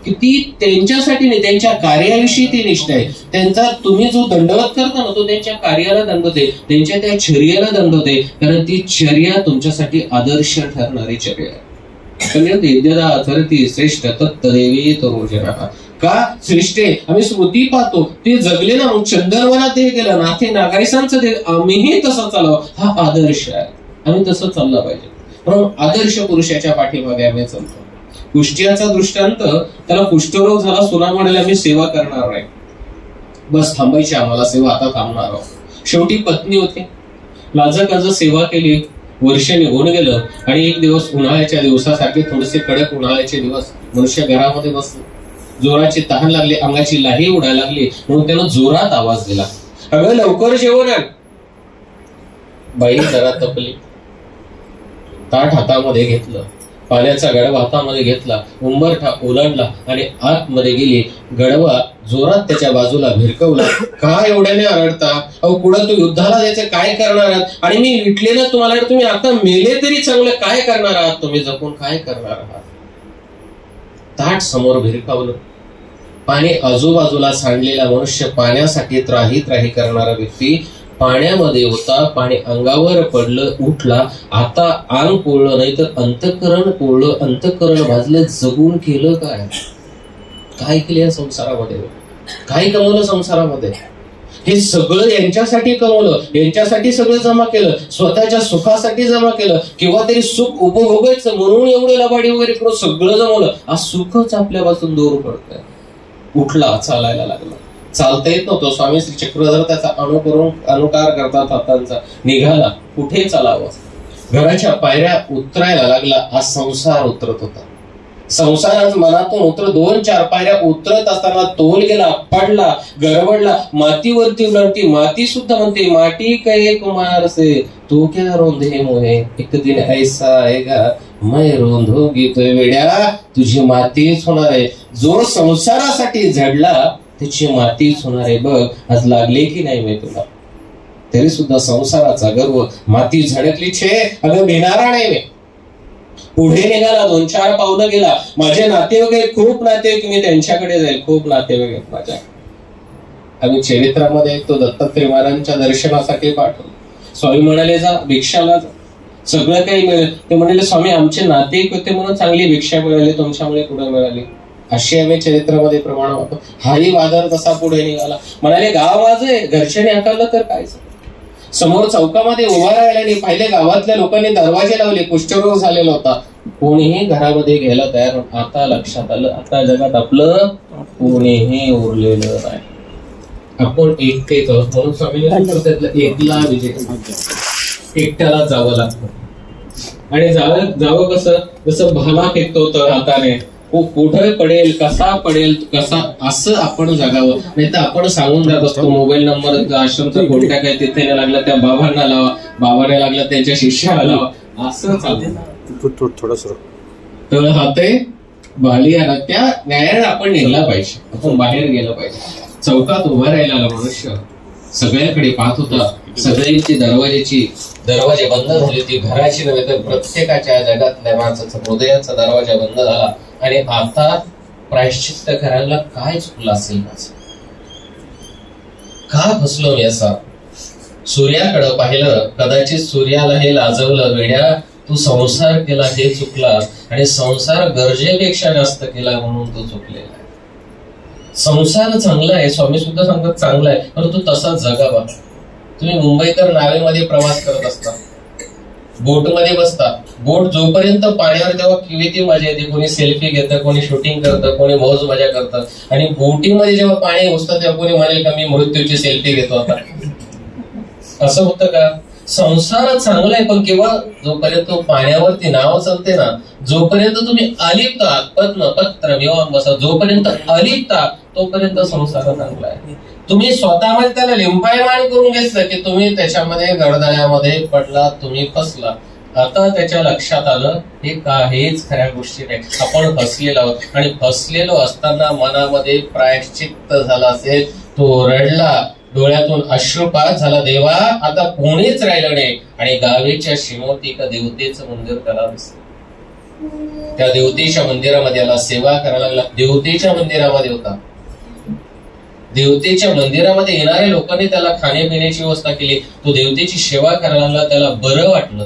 किती त्यांच्यासाठी नाही, त्यांच्या कार्याविषयी ती निष्ठा आहे. त्यांचा तुम्ही जो दंडवत करता ना, तो त्यांच्या कार्याला दंडवत आहे, त्यांच्या त्या चर्येला दंडवत आहे, कारण ती चर्या तुमच्यासाठी आदर्श ठरणारी चर्या आहे. श्रेष्ठ तत्तदेवी तरोजनः. का श्रेष्ठ आहे? आम्ही स्मृती पाहतो, ते जगले ना, मग चंदनवनात हे केलं, नाथे नागाईसांचं ते, आम्हीही तसं चालावं, हा आदर्श आहे, आम्ही तसं चाललं पाहिजे. म्हणून आदर्श पुरुषाच्या पाठीमागे आम्ही चालतो. कुष्टियाचा दृष्टांत, त्याला कुष्ठरोग झाला, सुना म्हणाले आम्ही सेवा करणार नाही, बस थांबायची आम्हाला सेवा, आता थांबणार आहोत. शेवटी पत्नी होती, लाजकाज सेवा केली, वर्ष निघून गेलं, आणि एक दिवस उन्हाळ्याच्या दिवसासारखे थोडेसे कडक उन्हाळ्याचे दिवस, मनुष्य घरामध्ये बसलो, जोराची तहान लागली, अंगाची लाही उडायला लागली, म्हणून त्यानं जोरात आवाज दिला, अगं लवकर जेवण आण. बाई जरा तपली, ताट हातामध्ये घेतलं, पाण्याचा गडवा हातामध्ये घेतला, उंबरठा ओलांडला आणि आतमध्ये गेली. गडवा जोरात त्याच्या बाजूला भिरकवला. का एवढ्याने आरडता? अहो पुढे तू युद्धाला जायचं, काय करणार आहात? आणि मी विटलेलं तुम्हाला, तुम्ही आता मेले तरी चांगलं, काय करणार आहात? तुम्ही जपून काय करणार आहात? ताट समोर भिरकावलं. पाणी आजूबाजूला सांडलेला मनुष्य, पाण्यासाठी त्राही त्राही करणारा व्यक्ती पाण्यामध्ये होता, पाणी अंगावर पडलं, उठला. आता अंग पोळलं नाही तर अंतःकरण पोळलं, अंतःकरण भाजलं. जगून केलं काय? काय केलं या संसारामध्ये? काय कमवलं संसारामध्ये? हे सगळं यांच्यासाठी कमवलं, यांच्यासाठी सगळं जमा केलं, स्वतःच्या सुखासाठी जमा केलं, किंवा तरी सुख उपभोगायचं म्हणून एवढे लबाडी वगैरे करून सगळं जमवलं. आज सुखच आपल्यापासून दूर पडतंय. उठला, चालायला लागला. चालता येत नव्हतं. स्वामी श्री चक्रधर त्याचा अनुकार करतात हातांचा. निघाला, कुठे चालावं? घराच्या पायऱ्या उतरायला लागला. आज संसार उतरत होता. संसार आज मनातून उतरत 2-4 पायऱ्या उतरत असताना तोल गेला, पडला, गडबडला, मातीवरती उलटती. माती सुद्धा म्हणते, माटी काय कुमार से तो क्या रोंधे मोहे, एक दिन ऐसा आएगा मैं रोंधोगी. तो वेड्या, तुझी मातीच होणार आहे. जो संसारासाठी झडला त्याची मातीच होणार आहे. बघ आज लागले की नाही मी तुला, तरी सुद्धा संसाराचा गर्व, माती झडकली छे, अगं भिणारा नाही मी. पुढे निघाला, 2-4 पावलं गेला. माझे नातेवाईक आहेत, खूप नातेवाईक, मी त्यांच्याकडे जाईल, खूप नातेवाईक आहेत माझ्या. आम्ही चरित्रामध्ये तो दत्तात्रय महाराजांच्या दर्शनासाठी पाठवलं. स्वामी म्हणाले जा, भिक्षाला जा, सगळं काही मिळेल. ते म्हणाले स्वामी आमचे नातेवाईक होते म्हणून चांगली भिक्षा मिळाली, तुमच्यामुळे कुठे मिळाली? अशी आम्ही चरित्रामध्ये प्रमाण होतो. हाही वादर तसा पुढे निघाला. म्हणाले गाव माझे, घरच्याने हाकललं तर काय? समोर चौकामध्ये उभा राहिल्याने पाहिले, गावातल्या लोकांनी दरवाजे लावले. कुष्ठरोग झालेला होता, कोणीही घरामध्ये घ्यायला तयार. आता लक्षात आलं, आता जगात आपलं कोणीही उरलेलं नाही, आपण एकटेच आहोत. म्हणून स्वामी एकला विजय, एकट्याला जावं लागतं. आणि जावं कसं? जसं भाला फेकतो तर हाताने, कुठे पडेल, कसा पडेल, कसा, असं आपण जगावं. नाही तर आपण सांगून जात असतो, मोबाईल नंबर आश्रमचा कॉन्टॅक्ट आहे, तिथे लागला त्या बाबांना लावा, बाबाने लागला त्यांच्या शिष्याला लावा, असं चालतं. थोडस तर हाते बाली आला, त्या न्यायाला आपण निघला पाहिजे, आपण बाहेर गेलं पाहिजे. चौकात उभा राहिला मनुष्य सगळ्याकडे पाहत होता. सगळ्यांची दरवाजे बंद झाले होते. घराची नव्हे तर प्रत्येकाच्या जगातल्या माणसाचा हृदयाचा दरवाजा बंद झाला. आणि आता प्रायश्चित्त करायला काय चुकलं असेल माझं? का फसलो मी असा? सूर्याकडे पाहिलं, कदाचित सूर्याला हे लाजवलं, वेड्या तू संसार केला हे चुकला, आणि संसार गरजेपेक्षा जास्त केला म्हणून तो चुकलेला आहे. संसार चांगला आहे, स्वामी सुद्धा सांगतात चांगला आहे, परंतु तसा जगावा. तुम्ही मुंबईकर नावेमध्ये प्रवास करत असता, बोटमध्ये बसता. बोट जोपर्यंत पाण्यावर तेव्हा किती मजा येते. कोणी सेल्फी घेतं, कोणी शूटिंग करतं, कोणी मौज मजा करतं. आणि बोटिंगमध्ये जेव्हा पाणी घुसतं तेव्हा कोणी म्हणेल का मी मृत्यूची सेल्फी घेतो आता. असं होतं का? संसार चांगला आहे, पण केव्हा जोपर्यंत पाण्यावरती नाव चालते ना, जोपर्यंत तुम्ही अलिप्त आहात, पद्म पत्र विवाम बसा, जोपर्यंत अलिप्त आहात तोपर्यंत संसार चांगला आहे. तुम्ही स्वतःमध्ये त्याला लिंपायमान करून घेतलं की तुम्ही त्याच्यामध्ये गडदळ्यामध्ये पडला, तुम्ही फसला. आता त्याच्या लक्षात आलं हे काहीच खऱ्या गोष्टी नाही, आपण फसलेलो आहोत. आणि फसलेलो असताना मनामध्ये प्रायश्चित्त झाला असेल, तो रडला, डोळ्यातून अश्रुपात झाला, देवा आता कोणीच राहिलं नाही. आणि गावीच्या शिमोती एका देवतेचं मंदिर त्याला दिसलं. त्या देवतेच्या मंदिरामध्ये याला सेवा करायला लागला. देवतेच्या मंदिरामध्ये होता. देवतेच्या मंदिरामध्ये येणाऱ्या लोकांनी त्याला खाण्यापिण्याची व्यवस्था केली. तो देवतेची सेवा करायला लागला. त्याला बरं वाटलं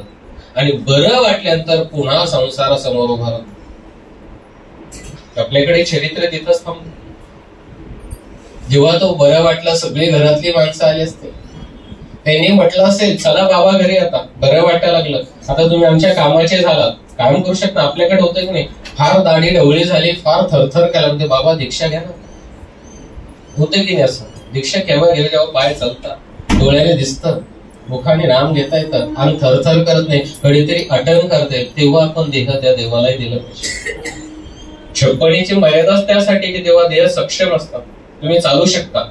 आणि बरं वाटल्यानंतर पुन्हा संसारासमोर उभा राहिला. आपल्याकडे चरित्र तिथंच थांबलं. जेव्हा तो बरं वाटला, सगळी घरातली माणसं आली असते. त्यांनी म्हटलं असेल चला बाबा घरी, आता बरं वाटायला लागलं, आता तुम्ही आमच्या कामाचे झालात, काम करू शकता. आपल्याकडे होतं की नाही, फार दाढी ढवळी झाली, फार थरथर करायला लागते, बाबा दीक्षा घ्या ना. होतं की नाही असं? दीक्षा केव्हा घ्यावी जेव्हा पाय चालतात, डोळ्याने दिसतं, मुखाने नाम घेता येतं आणि थरथर करत नाही, कधीतरी अटन करता येत, तेव्हा आपण देह त्या देवालाही दिलं पाहिजे. छप्पणीची मर्यादाच त्यासाठी की तेव्हा देह सक्षम असतात, तुम्ही चालू शकता,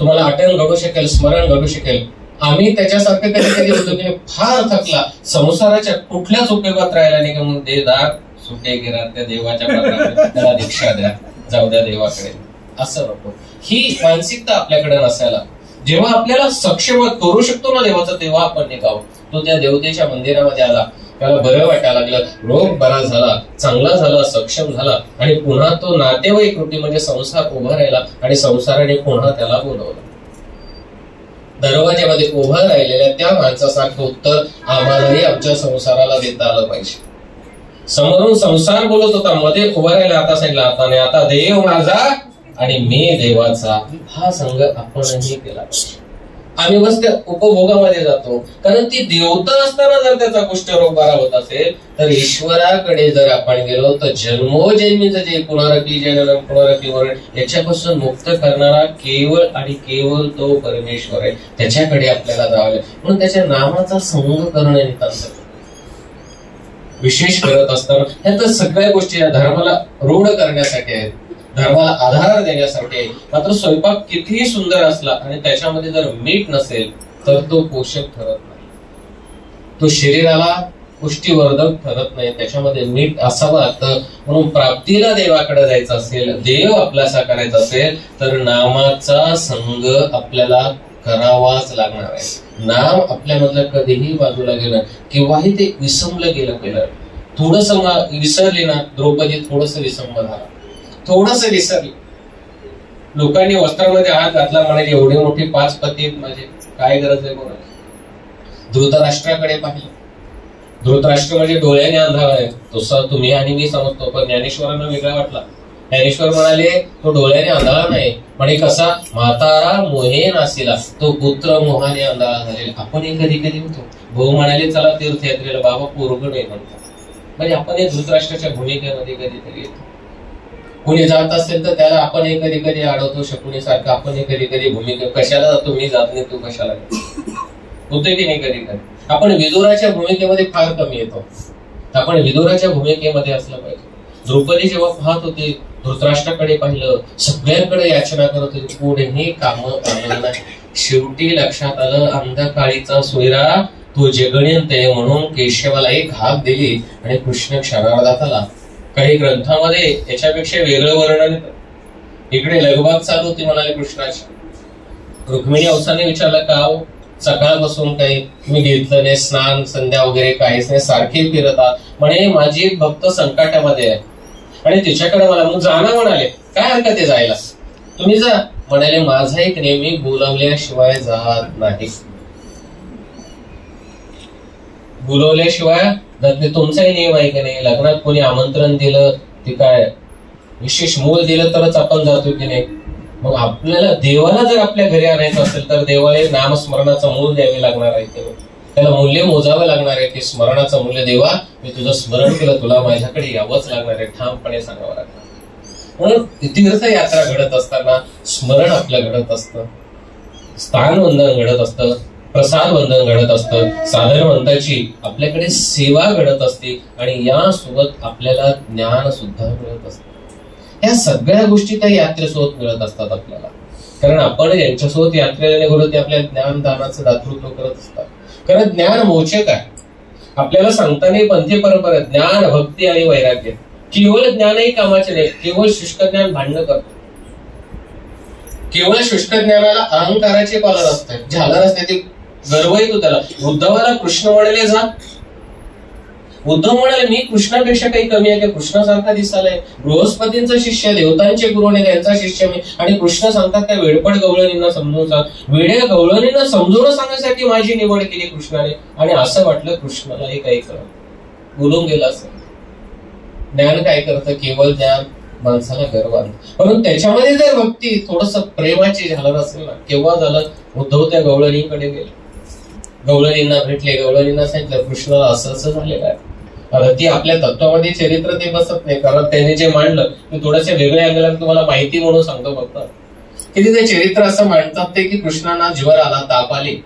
तुम्हाला अटन घडू शकेल, स्मरण घडू शकेल. आम्ही त्याच्यासारखे कधी कधी होतो की फार थकला, संसाराच्या कुठल्याच उपयोगात राहिला नाही का, मग देदार सुटे गिरा त्या देवाच्या पात्रात, त्याला दीक्षा द्या, जाऊ द्या देवाकडे, असं नको. ही मानसिकता आपल्याकडे नसायला. जेव्हा आपल्याला सक्षम करू शकतो ना देवाचं, तेव्हा आपण निघावं. तो त्या देवतेच्या मंदिरामध्ये आला, त्याला बरं वाटायला लागलं, रोग बरा झाला, चांगला झाला, सक्षम झाला. आणि पुन्हा तो नातेवाईक रूपी म्हणजे संसार उभा राहिला आणि संसाराने पुन्हा त्याला बोलवलं. दरवाज्यामध्ये उभं राहिलेल्या त्या माणसासारखं उत्तर आम्हालाही आमच्या संसाराला देता आलं पाहिजे. समोरून संसार बोलत होता, मध्ये उभा राहिला, आता सांगितलं आता नाही, आता देव माझा आणि मी देवाचा, हा संघ आपणही केला पाहिजे. आम्ही बस त्या उपभोगामध्ये जातो, कारण ती देवता असताना जर त्याचा कुष्ठरोग बरा होत असेल तर ईश्वराकडे जर आपण गेलो तर जन्मोजन्मीचं जे पुनरपी जननम पुनरपी मरण याच्यापासून मुक्त करणारा केवळ आणि केवळ तो परमेश्वर आहे. त्याच्याकडे आपल्याला जावं. म्हणून त्याच्या नामाचा संग करणं नितांत विशेष करत असताना ह्या तर सगळ्या गोष्टी धर्माला रूढ करण्यासाठी आहेत, धर्माला आधार देण्यासाठी. मात्र स्वयंपाक कितीही सुंदर असला आणि त्याच्यामध्ये जर मीठ नसेल तर तो पोषक ठरत नाही, तो शरीराला पुष्टीवर्धक ठरत नाही. त्याच्यामध्ये मीठ असावं लागतं. म्हणून प्राप्तीला देवाकडे जायचं असेल, देव आपल्यासा करायचा असेल तर नामाचा संग आपल्याला करावाच लागणार आहे. नाम आपल्यामधलं कधीही बाजूला गेलं किंवाही ते विसंबलं गेलं पहिलं. थोडस विसरली ना द्रौपदी, थोडस विसंब झाला, थोडस विसरली. लोकांनी वस्त्रामध्ये हात घातला, म्हणाले एवढी मोठी 5 पती आहेत माझे, काय गरज आहे बोलायची. धृतराष्ट्राकडे पाहिलं. धृतराष्ट्र म्हणजे डोळ्याने आंधळा आहे, तसं तुम्ही आणि मी समजतो, पण ज्ञानेश्वरांना वेगळा वाटला. ज्ञानेश्वर म्हणाले तो डोळ्याने आंधळा नाही, म्हणे कसा, म्हातारा मोहे नासिला, तो पुत्र मोहाने आंधळा झालेला. आपण हे कधी कधी होतो. भाऊ म्हणाले चला तीर्थयात्रेला, बाबा पोरग नाही म्हणतात. म्हणजे आपण हे धृतराष्ट्राच्या भूमिकेमध्ये कधीतरी येतो. कुणी जात असेल तर त्याला आपण हे कधी कधी अडवतो, शकुनीसारखं आपण हे कधी कधी भूमिका, कशाला जातो मी जात नाही, तू कशाला होते की नाही. कधी कधी आपण विदुराच्या भूमिकेमध्ये फार कमी येतो. आपण विदुराच्या भूमिकेमध्ये असलं पाहिजे. द्रौपदी जेव्हा पाहत होती, धृतराष्ट्राकडे पाहिलं, सगळ्यांकडे याचना करत होती, पुढेही काम आलं नाही. शेवटी लक्षात आलं अंधकाळीचा सोयरा तो जगणियंत आहे, म्हणून केशवाला एक हाक दिली आणि कृष्ण क्षणार्धात आला. काही ग्रंथामध्ये याच्यापेक्षा वेगळं वर्णन येतं. इकडे लगबाग चालू होती म्हणाले कृष्णाची. रुक्मिणी अवसाने विचारलं का हो, सकाळपासून काही मी घेतलं नाही, स्नान संध्या वगैरे काहीच नाही, सारखे फिरतात. म्हणे माझी एक भक्त संकटामध्ये आहे आणि तिच्याकडे मला, मग जाणं म्हणाले, काय हरकत आहे जायला, तुम्ही जा म्हणाले. माझा एक नेहमी बोलावल्याशिवाय जात नाही, बोलवल्याशिवाय तुमचाही नियम आहे की नाही. लग्नात कोणी आमंत्रण दिलं ते काय विशेष मूल दिलं तरच आपण जातो की नाही. मग आपल्याला देवाला जर आपल्या घरी आणायचं असेल तर देवाला नामस्मरणाचं मूल द्यावे लागणार आहे, त्याला मूल्य मोजावं लागणार आहे की स्मरणाचं मूल्य, देवा मी तुझं स्मरण केलं, तुला माझ्याकडे यावंच लागणार आहे, ठामपणे सांगावं लागणार. म्हणून तीर्थयात्रा घडत असताना स्मरण आपलं घडत असतं, स्थानवंदन घडत असतं, प्रसाद वंदन घडत असतं, साधनवंताची आपल्याकडे सेवा घडत असते आणि यासोबत आपल्याला ज्ञान सुद्धा मिळत असतं. या सगळ्या गोष्टी त्या यात्रेसोबत मिळत असतात आपल्याला, कारण आपण यांच्यासोबत यात्रेला निघालो ते आपल्या ज्ञानदानाचं दातृत्व करत असतात. कारण ज्ञान मोचक आहे. आपल्याला सांगताना पंथी परंपरा ज्ञान, भक्ती आणि वैराग्य. केवळ ज्ञानही कामाचे नाही, केवळ शुष्क ज्ञान भांडणं करतो. केवळ शुष्क ज्ञानाला अहंकाराचे पालन असते, झालं नसते, ते गर्व येतो त्याला. उद्धवाला कृष्ण म्हणाले जा. उद्धव म्हणाले मी कृष्णापेक्षा काही कमी आहे का? कृष्णासारखा दिसायलाय. बृहस्पतींचा शिष्य, देवतांचे गुरु त्यांचा शिष्य मी, आणि कृष्ण सांगतात त्या वेडपड गवळणींना समजून सांग. वेड्या गवळणींना समजून सांगण्यासाठी माझी निवड केली कृष्णाने. आणि असं वाटलं कृष्णालाही काही करत बोलून गेला असं. ज्ञान काय करतं? केवळ ज्ञान माणसाला गर्व आणतं, परंतु त्याच्यामध्ये जर भक्ती थोडस प्रेमाची झालं असेल ना, केव्हा झालं? उद्धव त्या गवळणीकडे गेले, गवळणींना भेटले, गवळणींना सांगितलं कृष्णाला असं असं झालेलं आहे. आता ती आपल्या तत्वामध्ये चरित्र ते बसत नाही, कारण त्यांनी जे मांडलं ते थोड्याशा वेगळ्या अँगलात तुम्हाला माहिती म्हणून सांगतो फक्त. की ते चरित्र असं मांडतात ते की कृष्णांना ज्वर आला, ताप आली,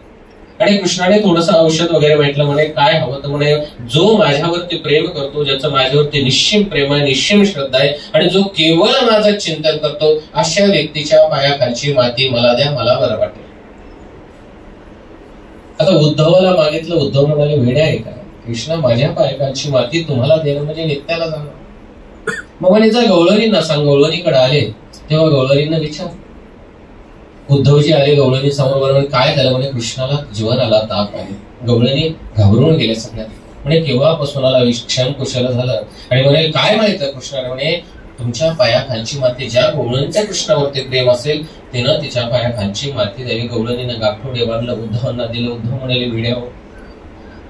आणि कृष्णाने थोडंसं औषध वगैरे म्हटलं. म्हणे काय हवं? तर म्हणे जो माझ्यावरती प्रेम करतो, ज्याचं माझ्यावरती निश्चिम प्रेम आहे, निश्चिम श्रद्धा आहे, आणि जो केवळ माझं चिंतन करतो, अशा व्यक्तीच्या पायाखालची माती मला द्या, मला बरं वाटेल. आता उद्धवाला मागितलं, उद्धव म्हणाले वेडे आहे का? कृष्णा माझ्या पायाखालची माती तुम्हाला देणं म्हणजे नित्याला जाणं. मग म्हणे जा गवळणींना सांग. गवळणीकडे आले तेव्हा गवळणींना विचार. उद्धवजी आले गवळणी समोर, बरोबर काय झालं? म्हणे कृष्णाला ज्वर आला, ताप आले. गवळणी घाबरून गेले सगळ्यात. म्हणजे केव्हापासून आला? क्षण कुशल झालं. आणि म्हणे काय माहित कृष्णाने? म्हणे तुमच्या पायाखालची माती, ज्या गवळणीच्या कृष्णावरती प्रेम असेल तिनं तिच्या पायाखालची माती द्यावी. गवळणीनं गाठोडे बांधलं, उद्धवांना दिलं. उद्धव म्हणाले भिड्यावर,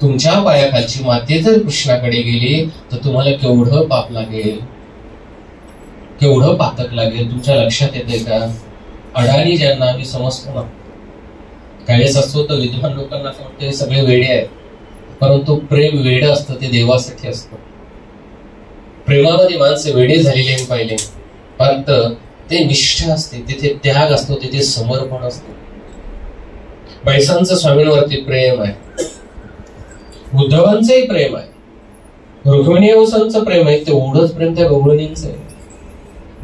तुमच्या पायाखालची माती जर कृष्णाकडे गेली तर तुम्हाला केवढं पाप लागेल, केवढं पातक लागेल. तुमच्या लक्षात येते का? अडाणी ज्यांना आम्ही समजतो ना, काही असतो तर विद्वान लोकांना असं वाटतं हे सगळे वेडे आहेत, परंतु प्रेम वेड असतं ते देवासाठी असतं. प्रेमामध्ये माणसं वेडे झालेले पाहिले, परंतु ते निष्ठा असते, तिथे त्याग असतो, तिथे समर्पण असतो. बैसांचं स्वामींवरती प्रेम आहे, उद्धवांचंही प्रेम आहे, रुक्मिणीवसांचं प्रेम आहे, तेवढंच प्रेम त्या गवळणींचं आहे.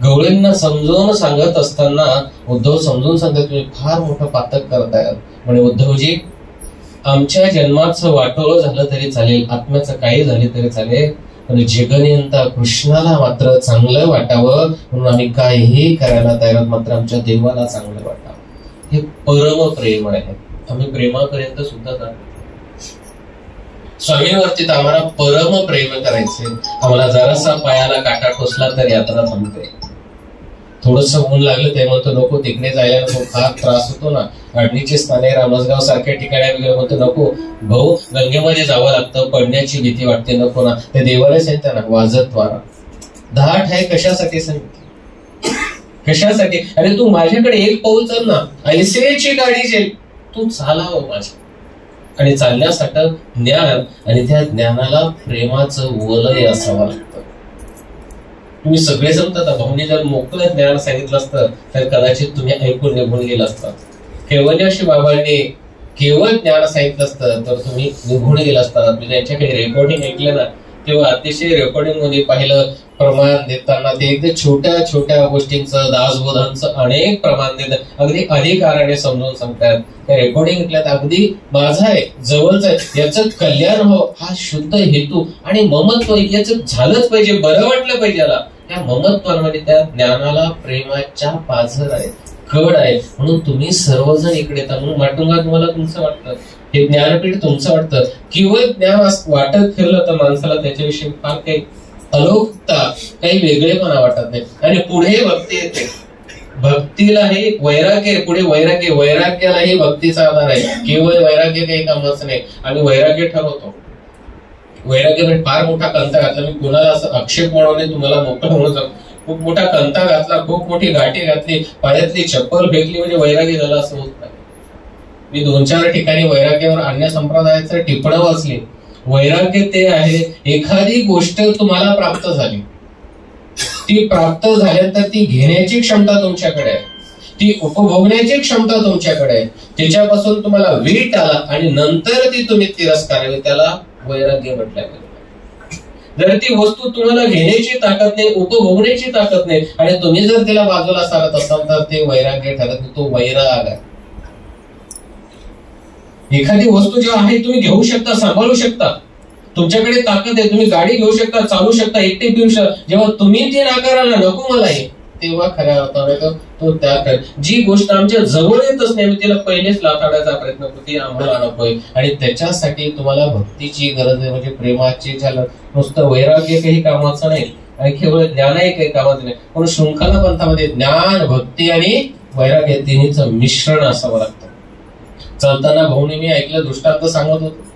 गवळींना समजावून सांगत असताना उद्धव समजून सांगतात तुम्ही फार मोठं पातक करताय. म्हणजे उद्धवजी आमच्या जन्माचं वाटोळं झालं तरी चालेल, आत्म्याचं काही झाले तरी चालेल, पण जगनियंता कृष्णाला मात्र चांगलं वाटावं म्हणून आम्ही काहीही करायला तयार, मात्र आमच्या देवाला चांगलं वाटावं. हे परम प्रेम आहे. आम्ही प्रेमापर्यंत सुद्धा जातो. स्वामींवरती तर आम्हाला परम प्रेम करायचे. आम्हाला जरासा पायाला काटा टोचला तर यात्रा थांबते. थोडस ऊन लागलं ते म्हणतो नको तिकडे जायला नको, फार त्रास होतो ना. अडणीचे स्थाने रामसगाव सारख्या ठिकाणी वगैरे म्हणतो नको भाऊ, गंगेमध्ये जावं लागतं, पडण्याची भीती वाटते, नको ना. ते देवाला सांगता ना वाजत वारा धाट आहे कशासाठी सांगितली, कशासाठी? अरे तू माझ्याकडे एक पाऊल चल ना, ऐसेची गाडी जेल तू चालावं माझ्या. आणि चालण्यासाठी ज्ञान, आणि त्या ज्ञानाला प्रेमाचं वलय असावं लागतं. तुम्ही सगळे जमतात. भाऊनी जर मोकळं ज्ञान सांगितलं असतं तर कदाचित तुम्ही ऐकून निघून गेला असतात. केवल्याशी बाबांनी केवळ ज्ञान सांगितलं असतं तर तुम्ही निघून गेला असतात. मी त्यांच्याकडे रेकॉर्डिंग ऐकलं ना, तेव्हा अतिशय रेकॉर्डिंग मध्ये पाहिलं प्रमाण देताना ते अगदी छोट्या छोट्या गोष्टींचं, दासबोधांचं अनेक प्रमाण देतात, अगदी अधिकाराने समजून सांगतात. त्या रेकॉर्डिंग ऐकल्यात अगदी माझा आहे, जवळच आहे, याचं कल्याण हो हा शुद्ध हेतू आणि ममत्व याचं झालंच पाहिजे, बरं वाटलं पाहिजे. याला त्या ममत्वामध्ये त्या ज्ञानाला प्रेमाच्या पाझर आहे, कड आहे. म्हणून तुम्ही सर्वजण इकडे येतात. म्हणून माटुंगा तुम्हाला तुमचं वाटतं, हे ज्ञानपीठ तुमचं वाटतं. केवळ ज्ञान वाटत फिरलं तर माणसाला त्याच्याविषयी फार काही अलौकिकता, काही वेगळेपणा वाटत नाही. आणि पुढे भक्ती येते. भक्तीला हे वैराग्य, पुढे वैराग्य, वैराग्यालाही भक्तीचा आधार आहे. केवळ वैराग्य काही कामाचं नाही. आणि वैराग्य ठरवतो. वैराग्य म्हणजे फार मोठा कंता घातला. मी कुणाला असं आक्षेप म्हणून तुम्हाला मोठं म्हणून खूप मोठा कंता घातला, खूप मोठी गाठी घातली, पायातली चप्पल फेकली म्हणजे वैराग्य झालं असं होत नाही. मी 2-4 ठिकाणी वैराग्यावर अन्य संप्रदायाचं टिपणं वाचली. वैराग्य ते आहे एखादी गोष्ट तुम्हाला प्राप्त झाली, ती प्राप्त झाल्यानंतर ती घेण्याची क्षमता तुमच्याकडे आहे. ती उपभोगण्याची क्षमता तुमच्याकडे आहे, त्याच्यापासून तुम्हाला वीट आला आणि नंतर ती तुम्ही तिरस्कारावी, त्याला वैराग्य म्हटलं गेलं. जर ती वस्तू तुम्हाला घेण्याची ताकद नाही, उपभोगण्याची ताकद नाही आणि तुम्ही जर तिला बाजूला सारत असाल तर ते वैराग्य ठरत नाही, तो वैराग आहे. एखादी वस्तू जेव्हा आहे तुम्ही घेऊ शकता, सांभाळू शकता, तुमच्याकडे ताकद आहे, तुम्ही गाडी घेऊ शकता, चालू शकता, एकटे पिऊ शकता, जेव्हा तुम्ही ती नाकाराला नको मला हे, तेव्हा खऱ्या अर्थाने तो त्याग करेल. जी गोष्ट आमच्या जवळ येतच नाही तिला पहिलेच लाथाडायचा प्रयत्न करतो, ती आम्हाला नकोय. आणि त्याच्यासाठी तुम्हाला भक्तीची गरज आहे, म्हणजे प्रेमाची झालं. नुसतं वैराग्य काही कामाचं नाही आणि केवळ ज्ञानही काही कामाचं नाही, पण शृंखला पंथामध्ये ज्ञान, भक्ती आणि वैराग्य तिन्हीचं मिश्रण असावं लागतं. चालताना भाऊने मी ऐकलं, दृष्टांत सांगत होतो,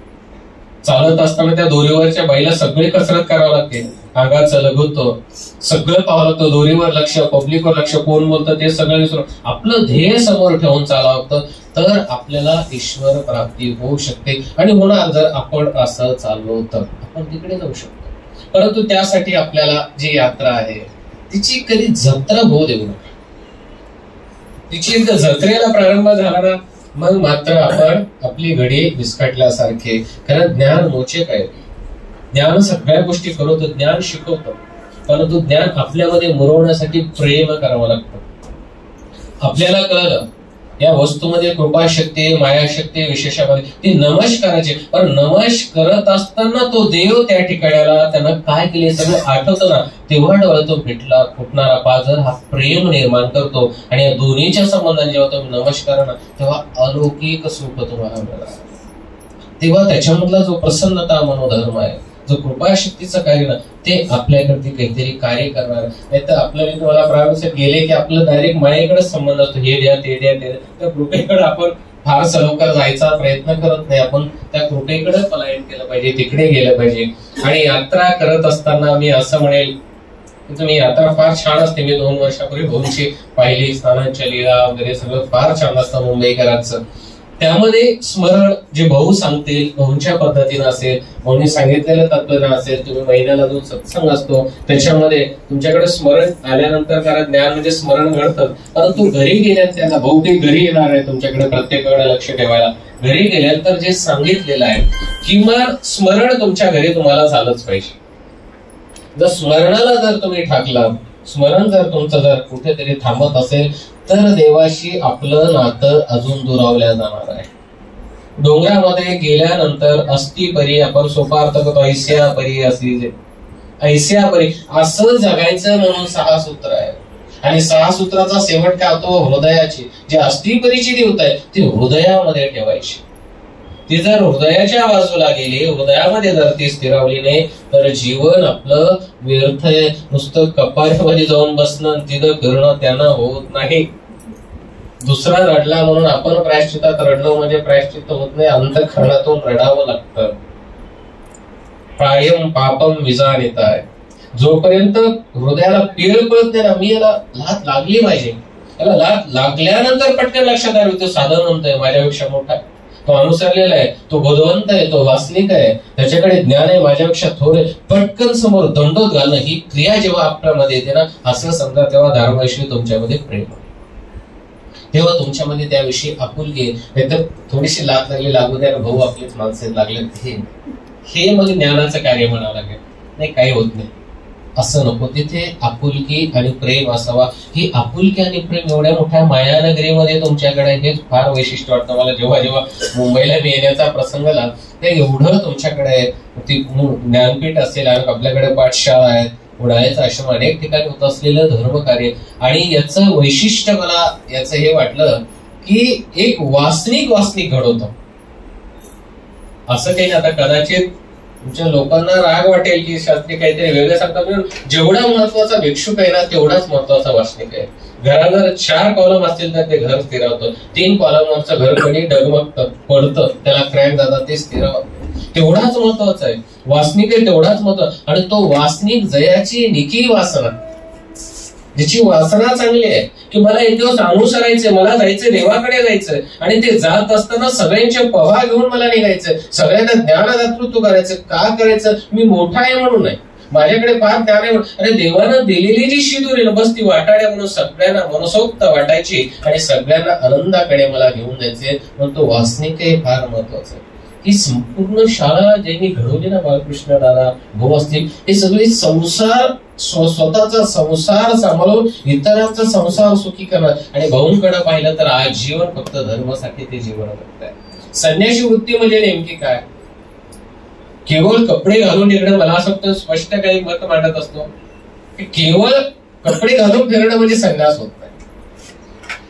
चालत असताना त्या दोरीवरच्या बाईला सगळे कसरत करावं लागते, अंगाचं लघुत्व सगळं पाहावं लागतं, दोरीवर लक्ष, पब्लिकवर लक्ष, कोण बोलतं ते सगळं विसरून आपलं ध्येय समोर ठेवून चालावं लागतं, तर आपल्याला ईश्वर प्राप्ती होऊ शकते. आणि होणार जर आपण असं चाललो तर आपण तिकडे जाऊ शकतो. परंतु त्यासाठी आपल्याला जी यात्रा आहे तिची कधी जत्रा होऊ देऊ नका. तिची जत्रेला प्रारंभ झाला ना, मग मात्र आपण आपली घडी विस्कटल्यासारखे. कारण ज्ञान मोचक आहे, ज्ञान सगळ्या गोष्टी करवतं, ज्ञान शिकवतं, परंतु ज्ञान आपल्यामध्ये मुरवण्यासाठी प्रेम करावं लागतं. आपल्याला कळलं या वस्तूमध्ये कृपाशक्ती, मायाशक्ती विशेषामध्ये ती नमस्काराची, पण नमस्कार करत असताना तो देव त्या ठिकाणाला त्यानं काय केले सगळं आठवतं ना, तेव्हा डोळ्यातून भेटला फुटणारा पाझर हा प्रेम निर्माण करतो. आणि या दोन्हीच्या संबंधाने जेव्हा तुम्ही नमस्कार ना, तेव्हा अलौकिक सुख तुम्हाला मिळणार. तेव्हा त्याच्यामधला जो प्रसन्नता मनोधर्म आहे, जो कृपाशक्तीचं कार्य ना, ते आपल्याकडे काहीतरी कार्य करणार. नाही तर आपल्याला तुम्हाला प्रारंभ गेले की आपलं डायरेक्ट मायेकडेच संबंध असतो, हे द्या ते द्या ते द्या. त्या कृपेकडे आपण फारसा लवकर जायचा प्रयत्न करत नाही, आपण त्या कृपेकडे पलायन केलं पाहिजे, तिकडे गेलं पाहिजे. आणि यात्रा करत असताना मी असं म्हणेल, तुम्ही यात्रा फार छान असते. मी 2 वर्षापूर्वी भाऊंची पाहिली, स्नानांच्या लीला वगैरे सगळं फार छान असतं मुंबईकरांचं. त्यामध्ये स्मरण जे भाऊ सांगतील भाऊंच्या पद्धतीनं असेल, भाऊंनी सांगितलेलं तत्त्वज्ञान असेल, तुम्ही महिन्याला 2 सत्संग असतो त्याच्यामध्ये तुमच्याकडे स्मरण आल्यानंतर, कारण ज्ञान म्हणजे स्मरण घडतं, परंतु घरी गेल्यानंतर भाऊ काही घरी येणार आहे तुमच्याकडे प्रत्येकाकडे लक्ष ठेवायला. घरी गेल्यानंतर जे सांगितलेलं आहे किमान स्मरण तुमच्या घरी तुम्हाला झालंच पाहिजे. जर स्मरणाला जर तुम्ही ठाकला, स्मरण जर तुमचं जर कुठेतरी थांबत असेल तर देवाशी आपलं नातं अजून दुरावल्या जाणार आहे. डोंगरामध्ये गेल्यानंतर अस्थिपरी, आपण सोपा अर्थ करतो ऐस्यापरी, ऐस्यापरी असं जगायचं म्हणून 6 सूत्र आहे. आणि 6 सूत्राचा शेवट काय होतो, हृदयाची जी अस्थिपरीची देवता आहे ती हृदयामध्ये ठेवायची. ती जर हृदयाच्या बाजूला गेली, हृदयामध्ये जर ती स्थिरावली नाही तर जीवन आपलं व्यर्थ आहे. नुसतं कपारीमध्ये जाऊन बसणं, तिथं फिरणं त्यानं होत नाही. दुसरा रडला म्हणून आपण प्रायश्चितात रडलो म्हणजे प्रायश्चित होत नाही, अंतःकरणातून रडावं लागतं. प्रायम पापम विजानित आहे. जोपर्यंत हृदयाला पीळ कळत नाही ना, मी याला लाथ लागली पाहिजे, याला लाथ लागल्यानंतर पटकन लक्षात आलं तो साधनवंत आहे, माझ्यापेक्षा मोठा आहे, तो अनुसरलेला आहे, तो बोधवंत आहे, तो वासनिक आहे, त्याच्याकडे ज्ञान आहे, माझ्यापेक्षा थोडे, पटकन समोर दंडोत घालणं ही क्रिया जेव्हा आपल्यामध्ये येते ना, असं समजा तेव्हा धर्माविषयी तुमच्यामध्ये प्रेम, तेव्हा तुमच्यामध्ये त्याविषयी आपुलकी. नाहीतर थोडीशी लात लागू द्या, भाऊ आपलेच माणसे लागले, हे मग ज्ञानाचं कार्य म्हणावं लागेल. नाही, काही होत नाही, असं नको. तिथे आपुलकी आणि प्रेम असावा. ही आपुलकी आणि प्रेम एवढ्या मोठ्या मायानगरीमध्ये तुमच्याकडे, हेच फार वैशिष्ट्य वाटतं मला. जेव्हा जेव्हा मुंबईला मी येण्याचा प्रसंग आला ते एवढं तुमच्याकडे ती ज्ञानपीठ असेल, आपल्याकडे पाठशाळा आहेत, उडाळ्याचा आश्रम, अनेक ठिकाणी होत असलेलं धर्मकार्य. आणि याचं वैशिष्ट्य मला याचं हे वाटलं की एक वासनिक घडवतं. असं काही नाही. आता कदाचित तुमच्या लोकांना राग वाटेल की शास्त्री काहीतरी वेगळं सांगतात, जेवढा महत्वाचा भिक्षुक आहे ना तेवढाच महत्वाचा वासनिक आहे. घरात जर 4 कॉलम असतील तर ते घर स्थिरावतं, 3 कॉलमवरचं घर कधी डगमगतं, पडतं, त्याला क्रॅक जातात, ते स्थिरावतं. तेवढाच महत्वाचा आहे वासनिक आहे, तेवढाच महत्वाचा. आणि तो वासनिक जयाची निकी वासना, ज्याची वासना चांगली आहे की मला एक दिवस अनुसरायचंय, मला जायचंय, देवाकडे जायचंय, आणि ते जात असताना सगळ्यांचे पवा घेऊन मला निघायचंय, सगळ्यांना ज्ञानदातृत्व करायचं. का करायचं? मी मोठा आहे म्हणून नाही, माझ्याकडे फार त्याने अरे देवानं दिलेली जी शिदूर आहे ना बस ती वाटाड्या म्हणून सगळ्यांना मनसोक्त वाटायची आणि सगळ्यांना आनंदाकडे मला घेऊन जायचे. म्हणून तो वासनिक हे फार महत्वाचं. ही संपूर्ण शाळा ज्यांनी घडवली ना बाळकृष्ण दादा भाऊ असतील, हे सगळे संसार स्वतःचा संसार सांभाळून इतरांचा संसार सुखी करणार. आणि भाऊंकडे पाहिलं तर आजीवन फक्त धर्मासाठी ते जीवन करताय. संन्यासी वृत्ती म्हणजे नेमकी काय? केवळ कपडे घालून इकडे मला असं वाटतं स्पष्ट काही मत मांडत असतो की केवळ कपडे घालून फिरणं म्हणजे संन्यास होत नाही.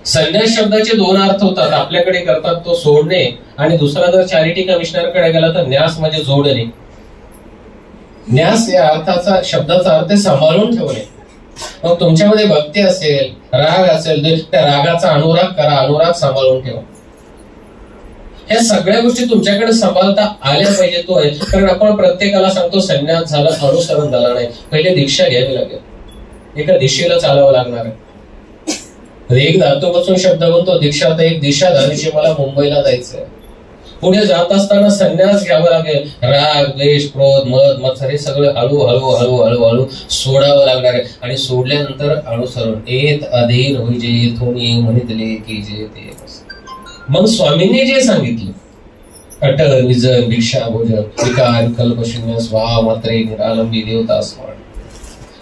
संन्यास शब्दाचे दोन अर्थ होतात. आपल्याकडे करतात तो सोडणे, आणि दुसरा जर चॅरिटी कमिशनर कडे गेला तर न्यास म्हणजे जोडणे. न्यास या अर्थाचा शब्दाचा अर्थ सांभाळून ठेवणे. मग तुमच्यामध्ये भक्ती असेल, राग असेल, त्या रागाचा अनुराग करा, अनुराग सांभाळून ठेवा. ह्या सगळ्या गोष्टी तुमच्याकडे सांभाळता आल्या पाहिजे. तो आहे कारण आपण प्रत्येकाला सांगतो संन्यास झाला, अनुसरण झाला नाही, पहिले दीक्षा घ्यावी लागेल. एका दिशेला चालावं लागणार आहे. एक धातूपासून शब्द म्हणतो दीक्षा, तर एक दिशा झाल्याची मला मुंबईला जायचंय. पुढे जात असताना संन्यास घ्यावा लागेल. राग, द्वेष, क्रोध, मद, मत्सर हे सगळं हळूहळू सोडावं लागणार आहे. आणि सोडल्यानंतर अनुसरण. एत अधीर होईजे थोनी म्हणितले की जे ते. मग स्वामींनी जे सांगितलं अटल विजन भिक्षा भोजन विकार कल्पशून्य स्वभाव मात्रे निरालंबी देवता स्मरण,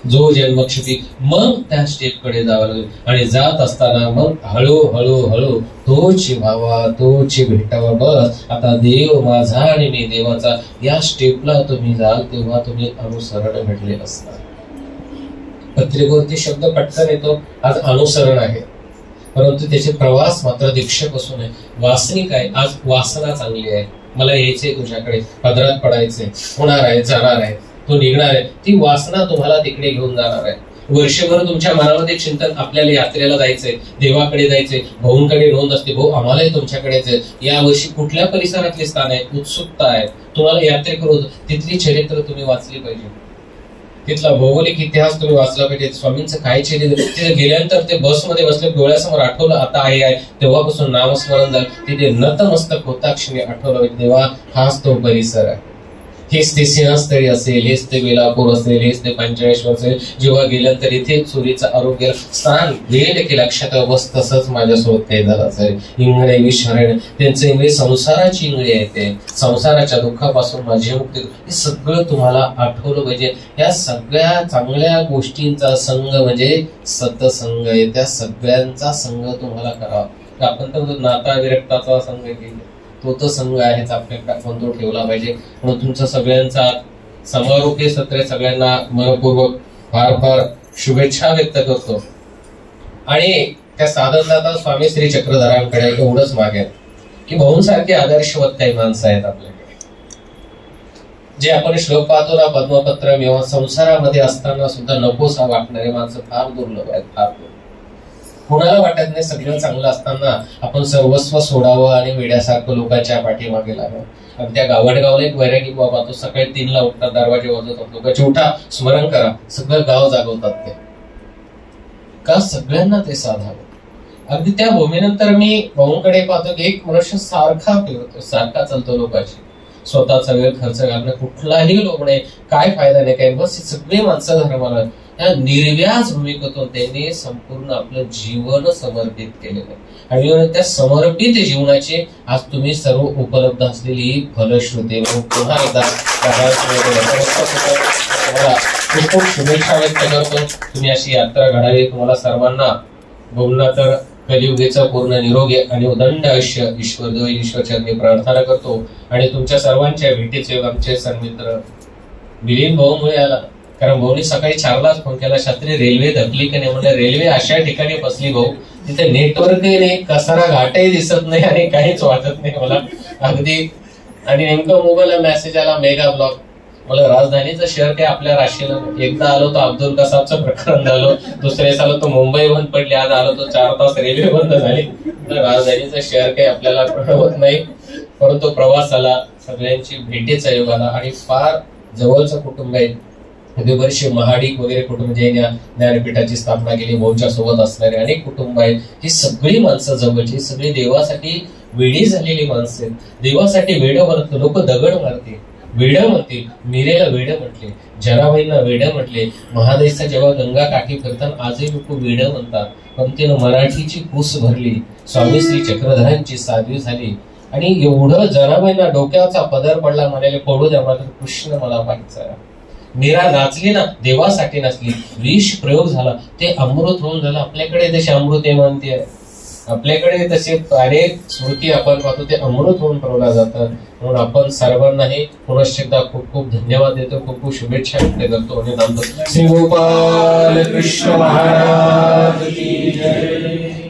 जो जन्मक्षिती, मग त्या स्टेपकडे जावं लागेल. आणि जात असताना मग हळूहळू तोच भावा, तोच भेटावा. बस आता देव माझा आणि मी देवाचा, या स्टेपला तुम्ही जाल तेव्हा तुम्ही अनुसरण भेटले असणार. पत्रिकेवरती शब्द पटकन येतो, आज अनुसरण आहे, परंतु त्याचे प्रवास मात्र दीक्षेपासून आहे. वासनिक आहे. आज वासना चांगली आहे, मला यायचंय तुझ्याकडे, पदरात पडायचंय, होणार आहे, जाणार आहे, तो निघणार आहे. ती वासना तुम्हाला तिकडे घेऊन जाणार आहे. वर्षभर तुमच्या मनामध्ये चिंतन आपल्याला यात्रेला जायचंय, देवाकडे जायचंय, भाऊंकडे नोंद असते, भाऊ आम्हालाही तुमच्याकडेच आहे. यावर्षी कुठल्या परिसरातले स्थान आहे, उत्सुकता आहे, तुम्हाला यात्रेकरू तिथली चरित्र तुम्ही वाचली पाहिजे, तिथला भौगोलिक इतिहास तुम्ही वाचला पाहिजे. स्वामींचं काय चरित्र, तिथे गेल्यानंतर ते बसमध्ये बसले, डोळ्यासमोर आठवलं आता आहे, तेव्हापासून नामस्मरण झालं. तिथे नतमस्तक होता क्षणी आठवलं पाहिजे, तेव्हा हाच तो परिसर आहे. हेच ते सिंहस्थळी असेल, हेच ते बेलापूर असेल, हेच ते पंचमेश्वर असेल. जेव्हा गेल्यानंतर इथे चोरीचा आरोप केला, स्थान गेले की लक्षात बस तसंच माझ्यासोबत काही झालं असेल. इंगळे विशरण, त्यांचे इंगळे संसाराची इंगळे आहे, ते संसाराच्या दुःखापासून माझी मुक्ती, हे सगळं तुम्हाला आठवलं पाहिजे. या सगळ्या चांगल्या गोष्टींचा संघ म्हणजे सतसंग आहे. त्या सगळ्यांचा संघ तुम्हाला करावा. आपण तर नाता विरक्ताचा संघ केला, तो संघ आहेच आपल्याकडे, आपण तो ठेवला पाहिजे. म्हणून तुमचा सगळ्यांचा समारोपीय सत्र सगळ्यांना मनपूर्वक फार फार शुभेच्छा व्यक्त करतो. आणि त्या साधनदाता स्वामी श्री चक्रधरांकडे एवढंच मागेल की भाऊंसारखे आदर्शवत काही माणसं आहेत आपल्याकडे, जे आपण श्लोक पाहतो ना पद्मपत्र, किंवा संसारामध्ये असताना सुद्धा नकोसा वाटणारे माणसं फार दुर्लभ आहेत, फार दुर्लभ. कुणाला वाटत नाही सगळं चांगलं असताना आपण सर्वस्व सोडावं आणि वेड्यासारखं लोकांच्या पाठीमागे लागावं. आणि त्या गावाला एक वैरागी बाबा, तो सकाळी 3ला उठतात, दरवाजे वाजवतात, लोकांचे उठा स्मरण करा, सगळं गाव जागवतात. ते का सगळ्यांना ते साधावं. अगदी त्या भूमीनंतर मी भाऊंकडे पाहतो की एक मनुष्य सारखा फिरतो, सारखा चालतो, लोकांची स्वतःचा वेळ खर्च घालणं, कुठलाही लोक नाही, काय फायदा नाही काय. बस सगळी माणसं धर्माला त्या निर्व्याज भूमिकेतून त्यांनी संपूर्ण आपलं जीवन समर्पित केलेलं आहे. आणि त्या समर्पित जीवनाची आज तुम्ही सर्व उपलब्ध असलेली फलश्रुती. पुन्हा एकदा खूप शुभेच्छा व्यक्त करतो. तुम्ही अशी यात्रा घडावी, तुम्हाला सर्वांना भाऊंना तर कलियुगेचा पूर्ण निरोगी आणि उदंड आयुष्य ईश्वर देव ईश्वरचरणी प्रार्थना करतो. आणि तुमच्या सर्वांच्या भेटीचे आमचे सन्मित्र मिलिंद भाऊमुळे आला, कारण भाऊनी सकाळी 4लाच फोन केला, शास्त्री रेल्वे धकली का नाही. म्हणलं रेल्वे अशा ठिकाणी बसली भाऊ तिथे नेटवर्कही नाही, कसारा घाटही दिसत नाही आणि काहीच वाटत नाही मला अगदी. आणि नेमकं मोबाईलला मेसेज आला मेगा ब्लॉक. मला राजधानीचं शहर काय आपल्या राशीला. एकदा आलो तो अब्दुल कसाबचं प्रकरण झालं, दुसऱ्या वेळेस आलो तो मुंबई बंद पडली, आज आलो तो 4 तास रेल्वे बंद झाली. राजधानीचं शहर काही आपल्याला कळवत नाही, परंतु प्रवास आला, सगळ्यांची भेटीचा योग आला. आणि फार जवळचं कुटुंब आहे, बरेचसे महाडिक वगैरे कुटुंब, जे ज्ञानपीठाची स्थापना केली, भाऊच्या सोबत असणारे अनेक कुटुंब आहेत. ही सगळी माणसं जवळची, सगळी देवासाठी वेडी झालेली माणसं आहेत. देवासाठी वेड बनत लोक दगड मारतील, वेड म्हणतील, मीरेला वेड म्हटले, जनाबाईंना वेड म्हटले. महादेशचा जेव्हा गंगा काठी फिरताना आजही लोक वेड म्हणतात, पण तिनं मराठीची कूस भरली, स्वामी श्री चक्रधरांची साध्वी झाली. आणि एवढं जनाबाईंना डोक्याचा पदर पडला, म्हणाले पडू द्या मला, कृष्ण मला पाहिजे. मीरा नाचली ना, देवासाठी नाचली. विष प्रयोग झाला, ते अमृत होऊन झालं. आपल्याकडे जसे अमृत हे म्हणते, आपल्याकडे तसे अनेक स्मृती आपण पाहतो, ते अमृत होऊन प्रवला जातात. म्हणून आपण सर्वांनाही पुनश्च एकदा खूप खूप धन्यवाद देतो, खूप खूप शुभेच्छा व्यक्त करतो आणि नामतो श्री गोपाल कृष्ण महाराज की जय.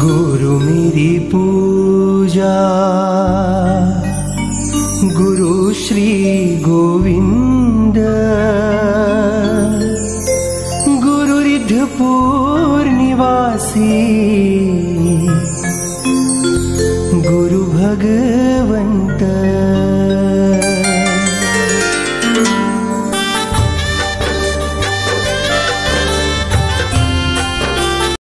गुरु मेरी पूजा, गुरु श्री गोविंद, गुरु रिद्धपुर निवासी, गुरु भगत